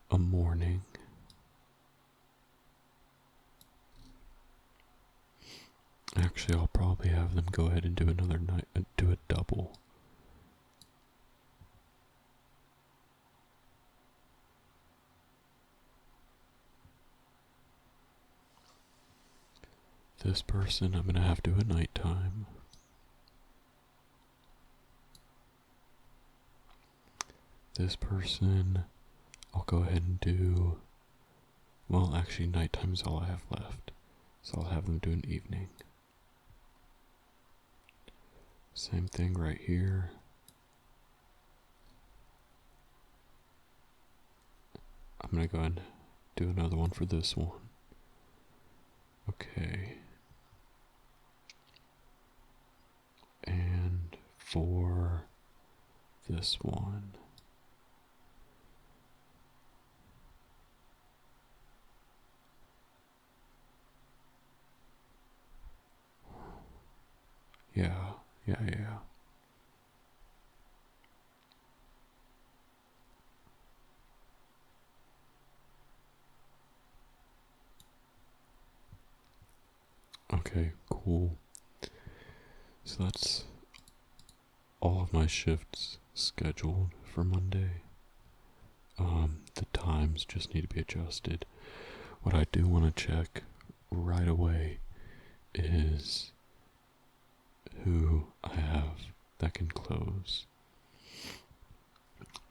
a morning. Actually, I'll probably have them go ahead and do another night, do a double. This person, I'm gonna have to do a nighttime. This person, I'll go ahead and do, well, actually, nighttime's all I have left. So I'll have them do an evening. Same thing right here. I'm gonna go ahead and do another one for this one. Okay. And for this one. Yeah. Okay, cool. So that's all of my shifts scheduled for Monday. The times just need to be adjusted. What I do want to check right away is who I have that can close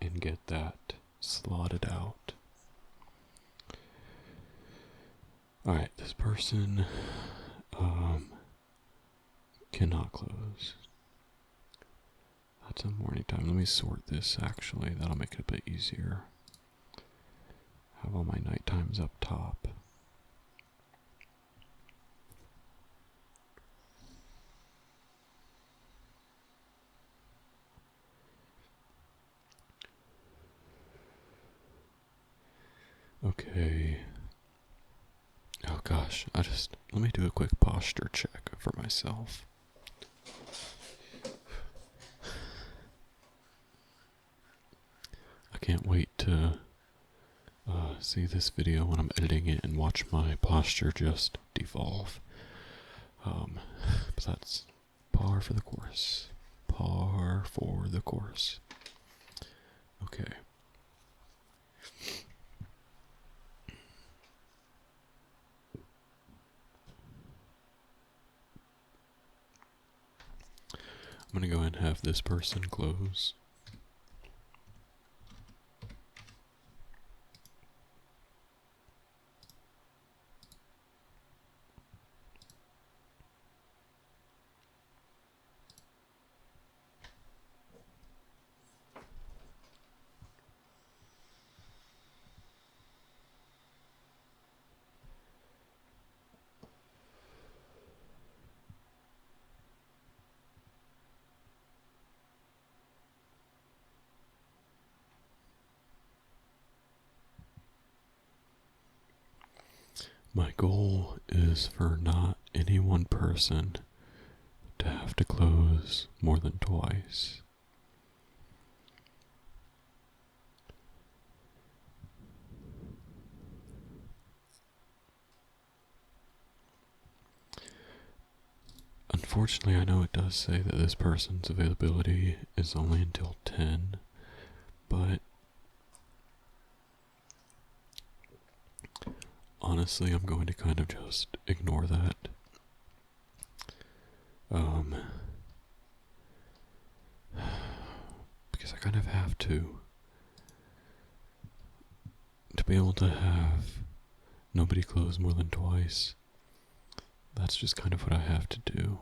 and get that slotted out. Alright, this person cannot close. That's a morning time. Let me sort this actually. That'll make it a bit easier. Have all my night times up top. Okay. Oh gosh, let me do a quick posture check for myself. I can't wait to see this video when I'm editing it and watch my posture just devolve. But that's par for the course. Par for the course. Okay. I'm gonna go ahead and have this person close. My goal is for not any one person to have to close more than twice. Unfortunately, I know it does say that this person's availability is only until 10, but honestly, I'm going to kind of just ignore that. Because I kind of have to be able to have nobody close more than twice. That's just kind of what I have to do.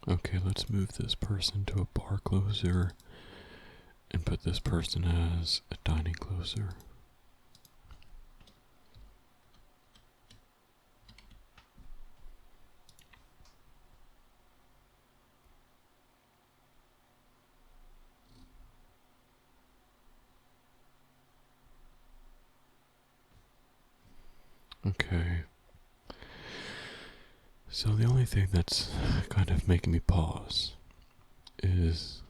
Okay, let's move this person to a bar closer and put this person as a dining closer. Okay. So the only thing that's kind of making me pause is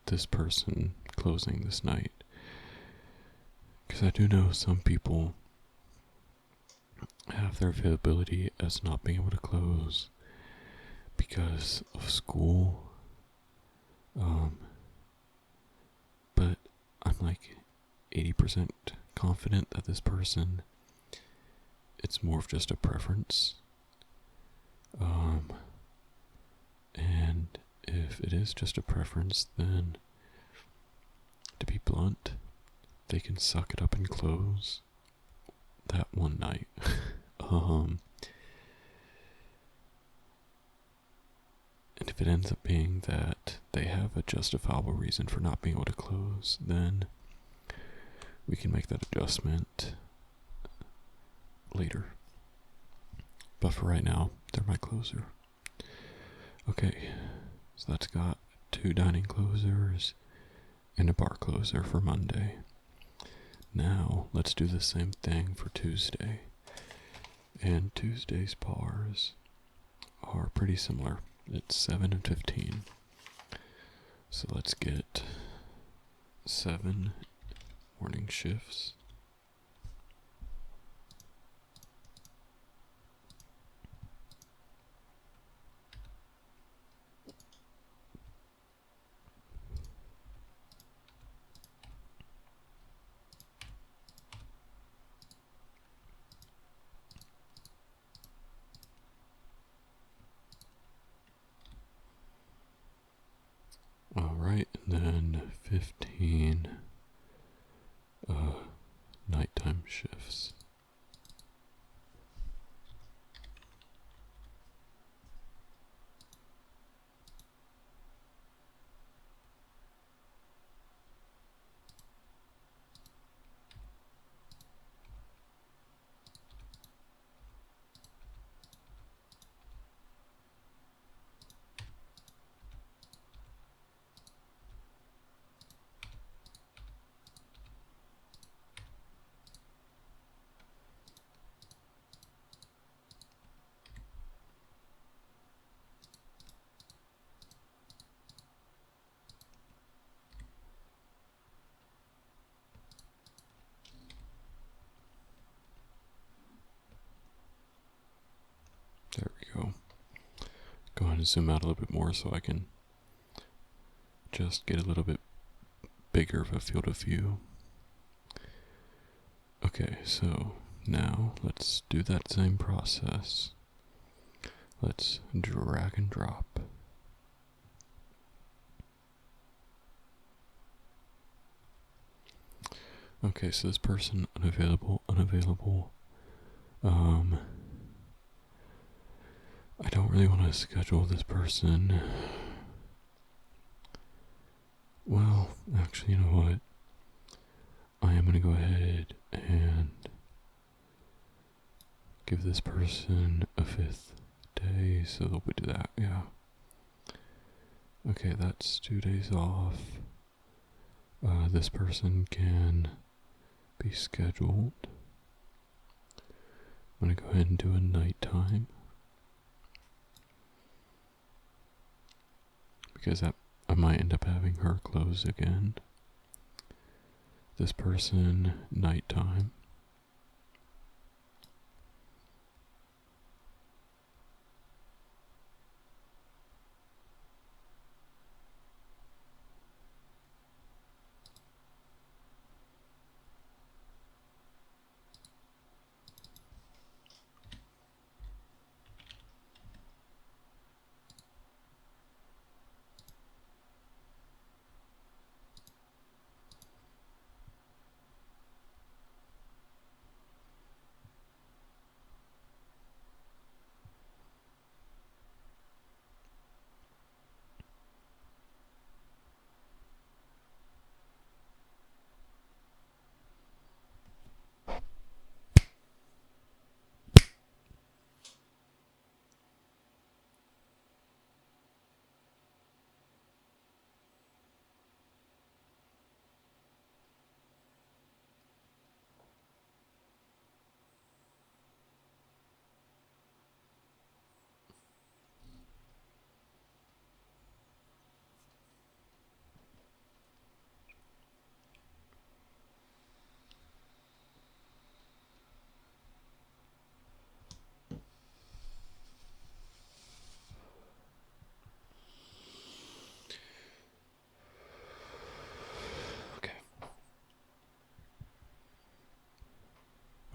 this person closing this night. Because I do know some people have their availability as not being able to close because of school. But I'm like 80% confident that this person, it's more of just a preference. And if it is just a preference, then to be blunt, they can suck it up and close that one night. And if it ends up being that they have a justifiable reason for not being able to close, then we can make that adjustment later. But for right now, they're my closer. Okay, so that's got 2 dining closers and a bar closer for Monday. Now, let's do the same thing for Tuesday. And Tuesday's bars are pretty similar. It's 7 and 15. So let's get 7 morning shifts. Alright, and then 15 nighttime shifts. There we go. Go ahead and zoom out a little bit more so I can just get a little bit bigger of a field of view. Okay, so now let's do that same process. Let's drag and drop. Okay, so this person, unavailable. I don't really want to schedule this person Well, actually, you know what? I am going to go ahead and give this person a 5th day, so they'll do that, yeah. Okay, that's 2 days off. This person can be scheduled. I'm going to go ahead and do a nighttime. Because I might end up having her close again. This person, nighttime.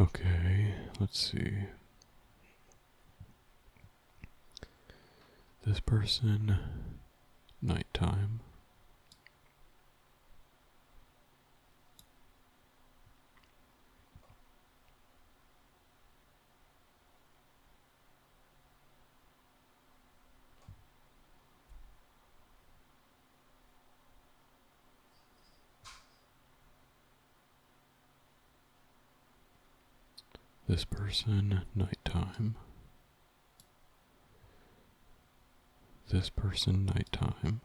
Okay, let's see. This person, nighttime. This person, nighttime. This person, nighttime.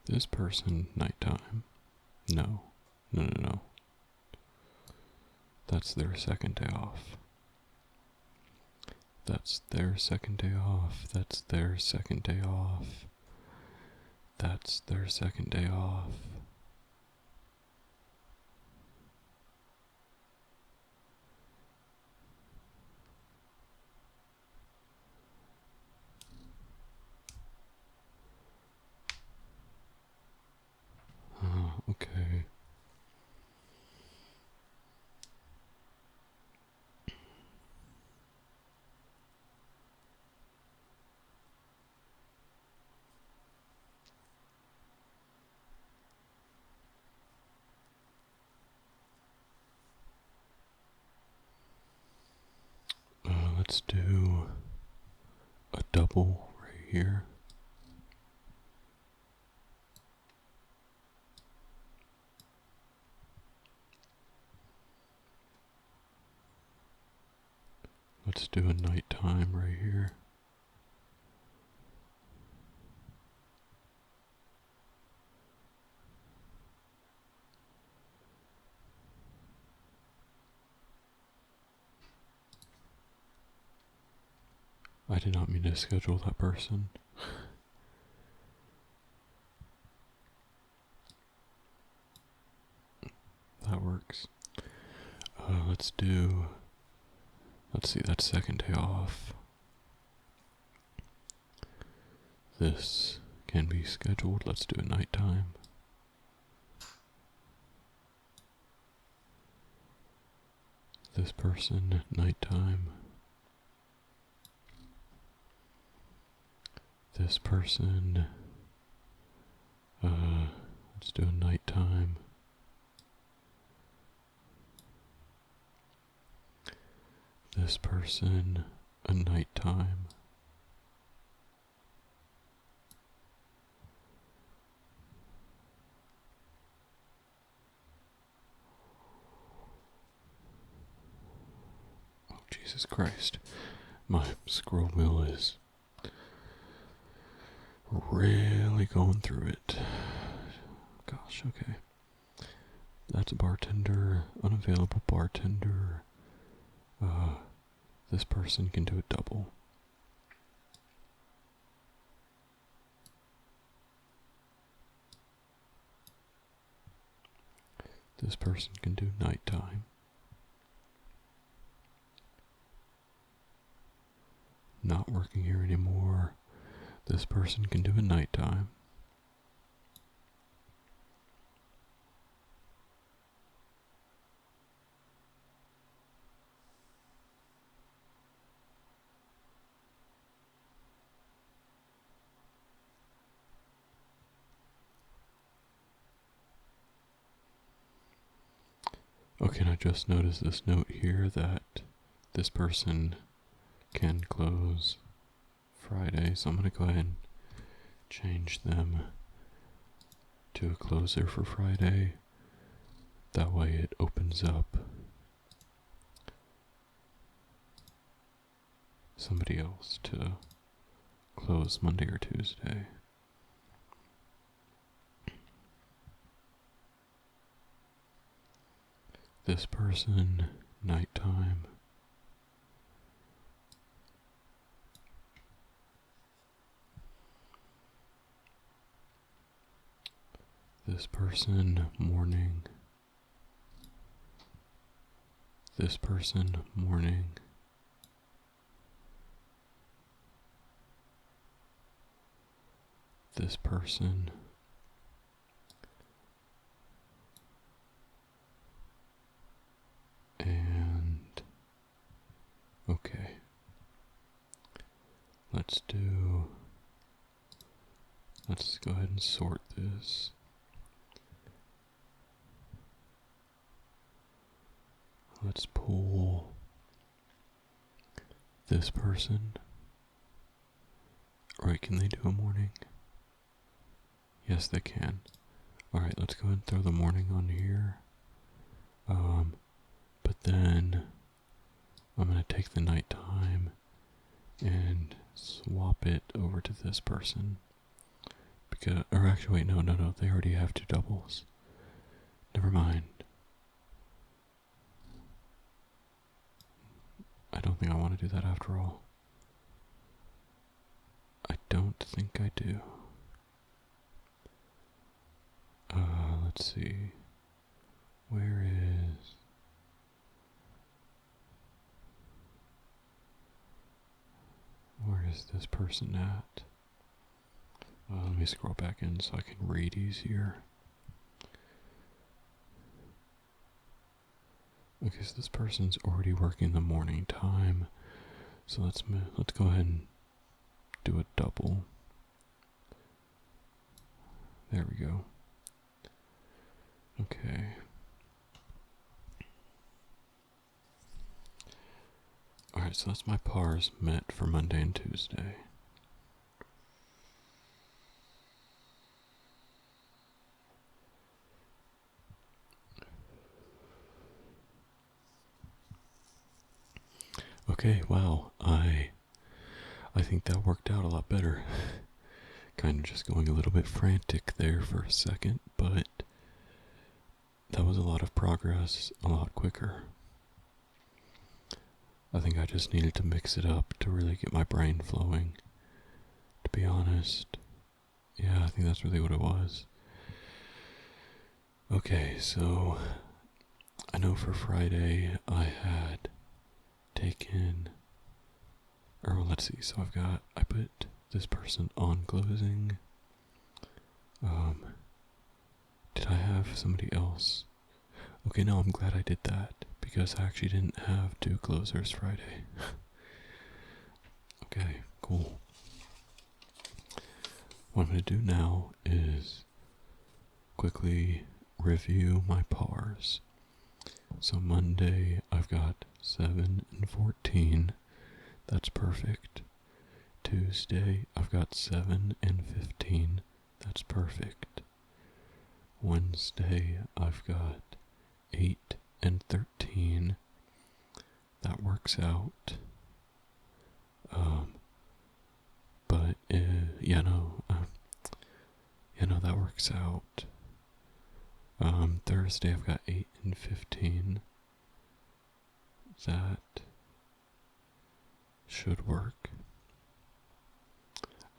This person, nighttime. No. No. That's their second day off. That's their second day off. That's their second day off. That's their second day off. Okay. Let's do a double right here. Let's do a nighttime right here. I did not mean to schedule that person. That works. Let's see, that's second day off. This can be scheduled. Let's do a nighttime. This person, nighttime. This person, let's do a nighttime. This person, a nighttime. Jesus Christ. My scroll wheel is really going through it. Gosh, okay. That's a bartender, unavailable bartender. This person can do a double. This person can do nighttime. Not working here anymore. This person can do a nighttime. Okay, and I just noticed this note here that this person can close Friday, so I'm going to go ahead and change them to a closer for Friday. That way it opens up somebody else to close Monday or Tuesday. This person, nighttime. This person, morning. This person, morning. This person. And okay. Let's go ahead and sort this. Let's pull this person. Right, can they do a morning? Yes, they can. Alright, let's go ahead and throw the morning on here. But then I'm going to take the nighttime and swap it over to this person. Because, or actually, wait, no, they already have two doubles. Never mind. I don't think I want to do that after all. I don't think I do. Let's see. Where is this person at? Let me scroll back in so I can read easier. Okay, so this person's already working the morning time. So let's go ahead and do a double. There we go. Okay. Alright, so that's my pars met for Monday and Tuesday. Okay, wow, I think that worked out a lot better. Kind of just going a little bit frantic there for a second, but that was a lot of progress, a lot quicker. I think I just needed to mix it up to really get my brain flowing, to be honest. Yeah, I think that's really what it was. Okay, so I know for Friday I had taken, or well, let's see, so I put this person on closing. Did I have somebody else? Okay, no, I'm glad I did that, because I actually didn't have two closers Friday. Okay, cool. What I'm going to do now is quickly review my pars. So Monday, I've got 7 and 14. That's perfect. Tuesday, I've got 7 and 15. That's perfect. Wednesday, I've got 8 and 13. That works works out. But that works out. Thursday I've got 8 and 15. That should work.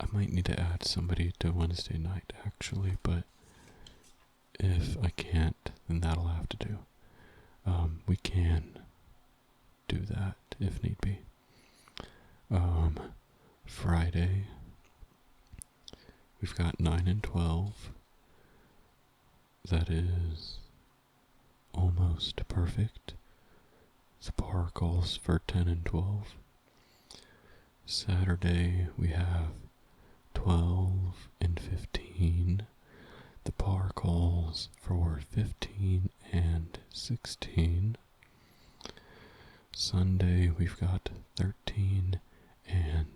I might need to add somebody to Wednesday night actually, but if I can't, then that'll have to do. We can do that if need be. Friday, we've got 9 and 12. That is almost perfect. The par calls for 10 and 12. Saturday, we have 12 and 15. The par calls for 15 and 16. Sunday, we've got 13 and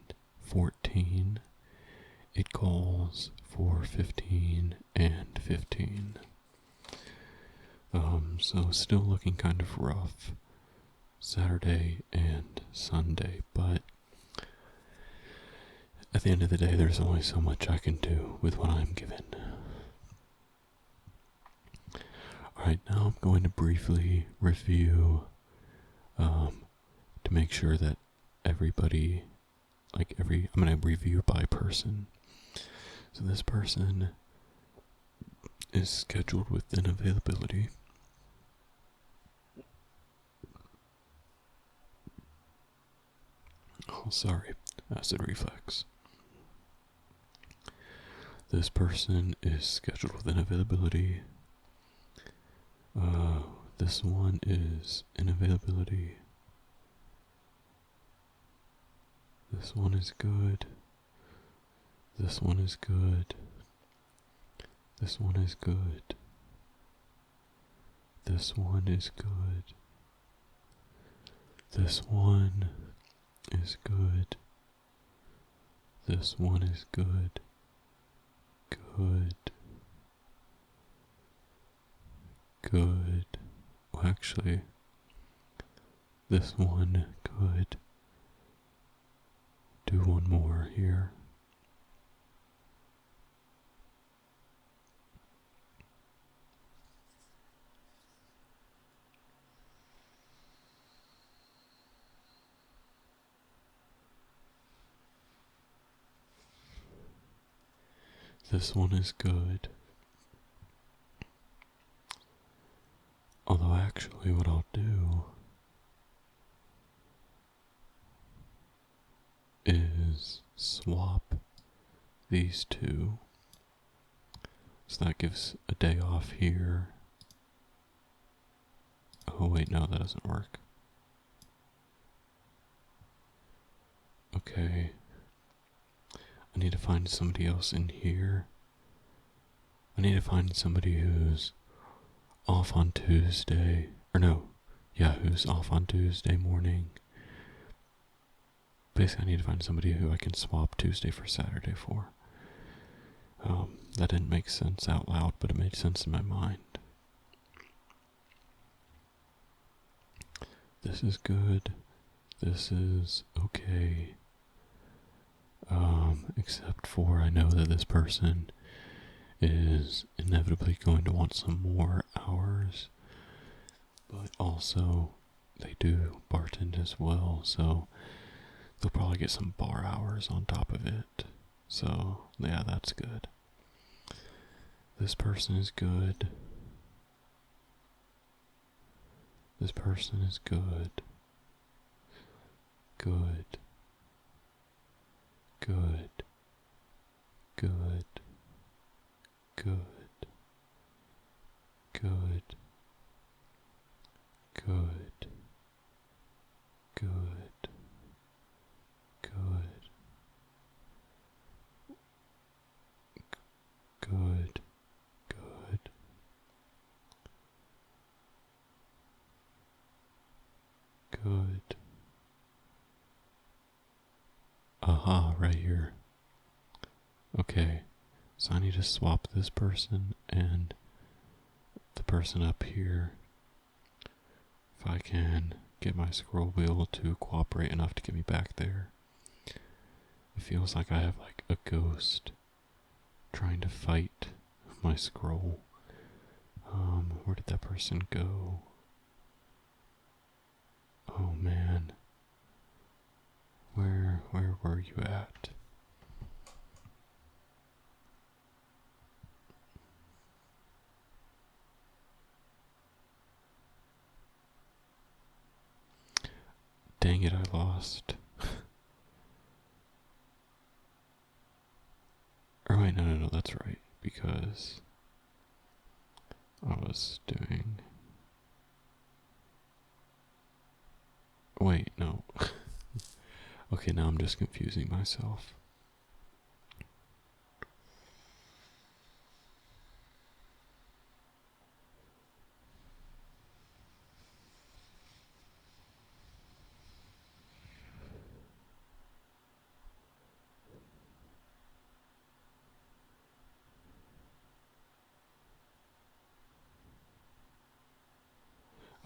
14. It calls for 15 and 15. So still looking kind of rough Saturday and Sunday, but at the end of the day, there's only so much I can do with what I'm given. Alright, now I'm going to briefly review to make sure that everybody, I'm going to review by person. So this person is scheduled within availability. Oh, sorry, acid reflux. This person is scheduled within availability. This one is in availability. This one is good. This one is good. This one is good. This one is good. This one is good. This one is good. Good. Good. Well, actually, this one could do one more here. This one is good. Although actually what I'll do is swap these two. So that gives a day off here. Oh wait, no, that doesn't work. Okay. I need to find somebody else in here. I need to find somebody who's off on Tuesday. Who's off on Tuesday morning. Basically, I need to find somebody who I can swap Tuesday for Saturday for. That didn't make sense out loud, but it made sense in my mind. This is good. This is okay. Except for I know that this person is inevitably going to want some more hours, but also they do bartend as well, so they'll probably get some bar hours on top of it. So yeah, that's good. This person is good. This person is good. Good. Good. Good. Good. Good. Good. Good. Good. Good. Good. Good. Aha, right here. Okay, so I need to swap this person and the person up here. If I can get my scroll wheel to cooperate enough to get me back there. It feels like I have like a ghost trying to fight my scroll. Where did that person go? Oh man. Where were you at? Dang it, I lost. Or wait, no, that's right. Because I was doing... Wait, no. Okay, now I'm just confusing myself.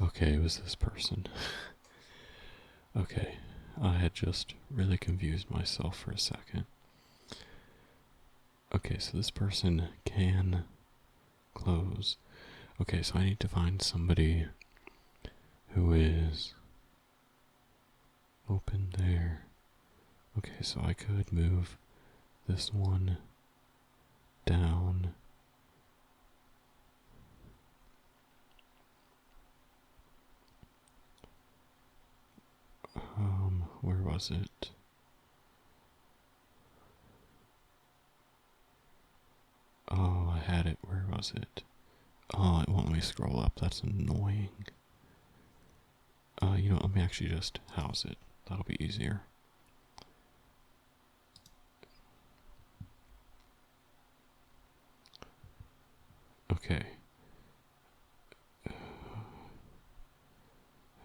Okay, it was this person. Okay, I had just really confused myself for a second. Okay, so this person can close. Okay, so I need to find somebody who is open there. Okay, so I could move this one down. Where was it? Oh, I had it. Where was it? Oh, it won't let me scroll up. That's annoying. Let me actually just house it. That'll be easier. Okay.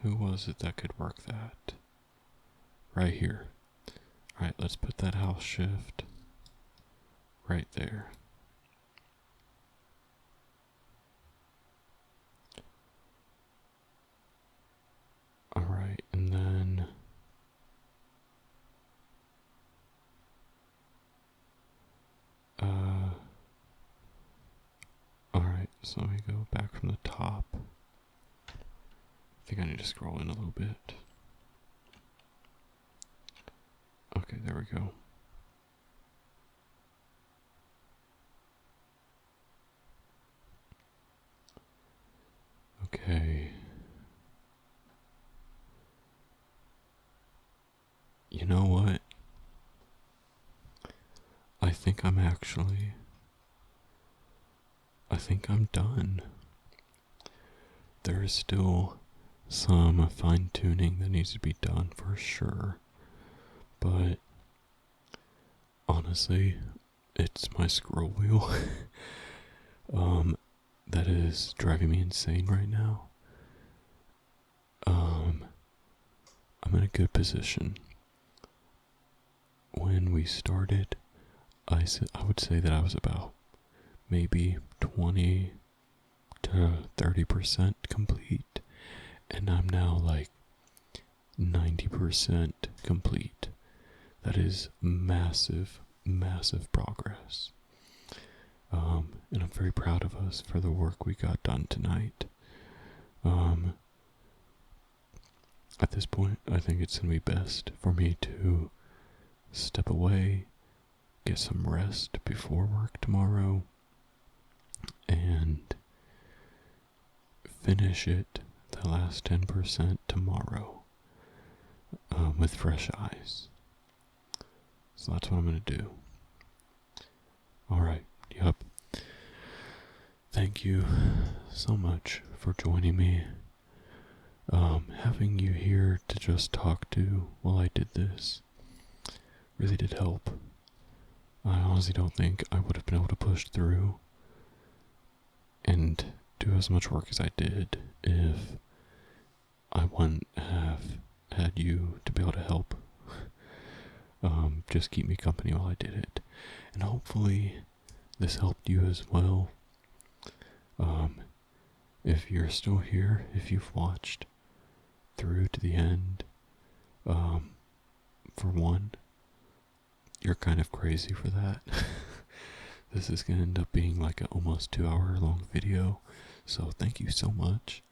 Who was it that could work that? Right here. Alright, let's put that house shift right there. Alright, and then... Alright, so let me go back from the top. I think I need to scroll in a little bit. Okay, there we go. Okay. You know what? I think I'm done. There is still some fine tuning that needs to be done for sure. But honestly, it's my scroll wheel that is driving me insane right now. I'm in a good position. When we started, I would say that I was about maybe 20 to 30% complete, and I'm now like 90% complete. That is massive progress. And I'm very proud of us for the work we got done tonight. At this point, I think it's going to be best for me to step away, get some rest before work tomorrow, and finish it, the last 10% tomorrow, with fresh eyes. So that's what I'm going to do. Alright, yep. Thank you so much for joining me. Having you here to just talk to while I did this really did help. I honestly don't think I would have been able to push through and do as much work as I did if I wouldn't have had you to be able to help. Just keep me company while I did it. And hopefully this helped you as well. If you're still here, if you've watched through to the end. For one, you're kind of crazy for that. This is going to end up being like an almost 2 hour long video. So thank you so much.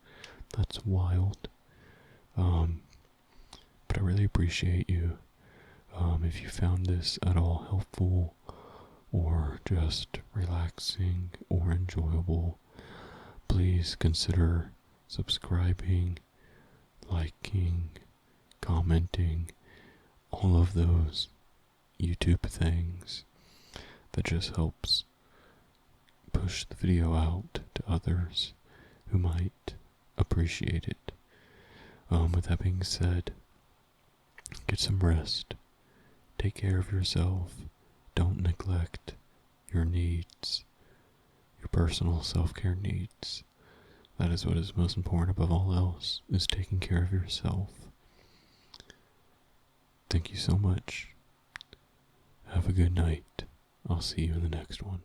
That's wild. But I really appreciate you. If you found this at all helpful or just relaxing or enjoyable, please consider subscribing, liking, commenting, all of those YouTube things. That just helps push the video out to others who might appreciate it. With that being said, get some rest. Take care of yourself. Don't neglect your needs, your personal self-care needs. That is what is most important above all else, is taking care of yourself. Thank you so much. Have a good night. I'll see you in the next one.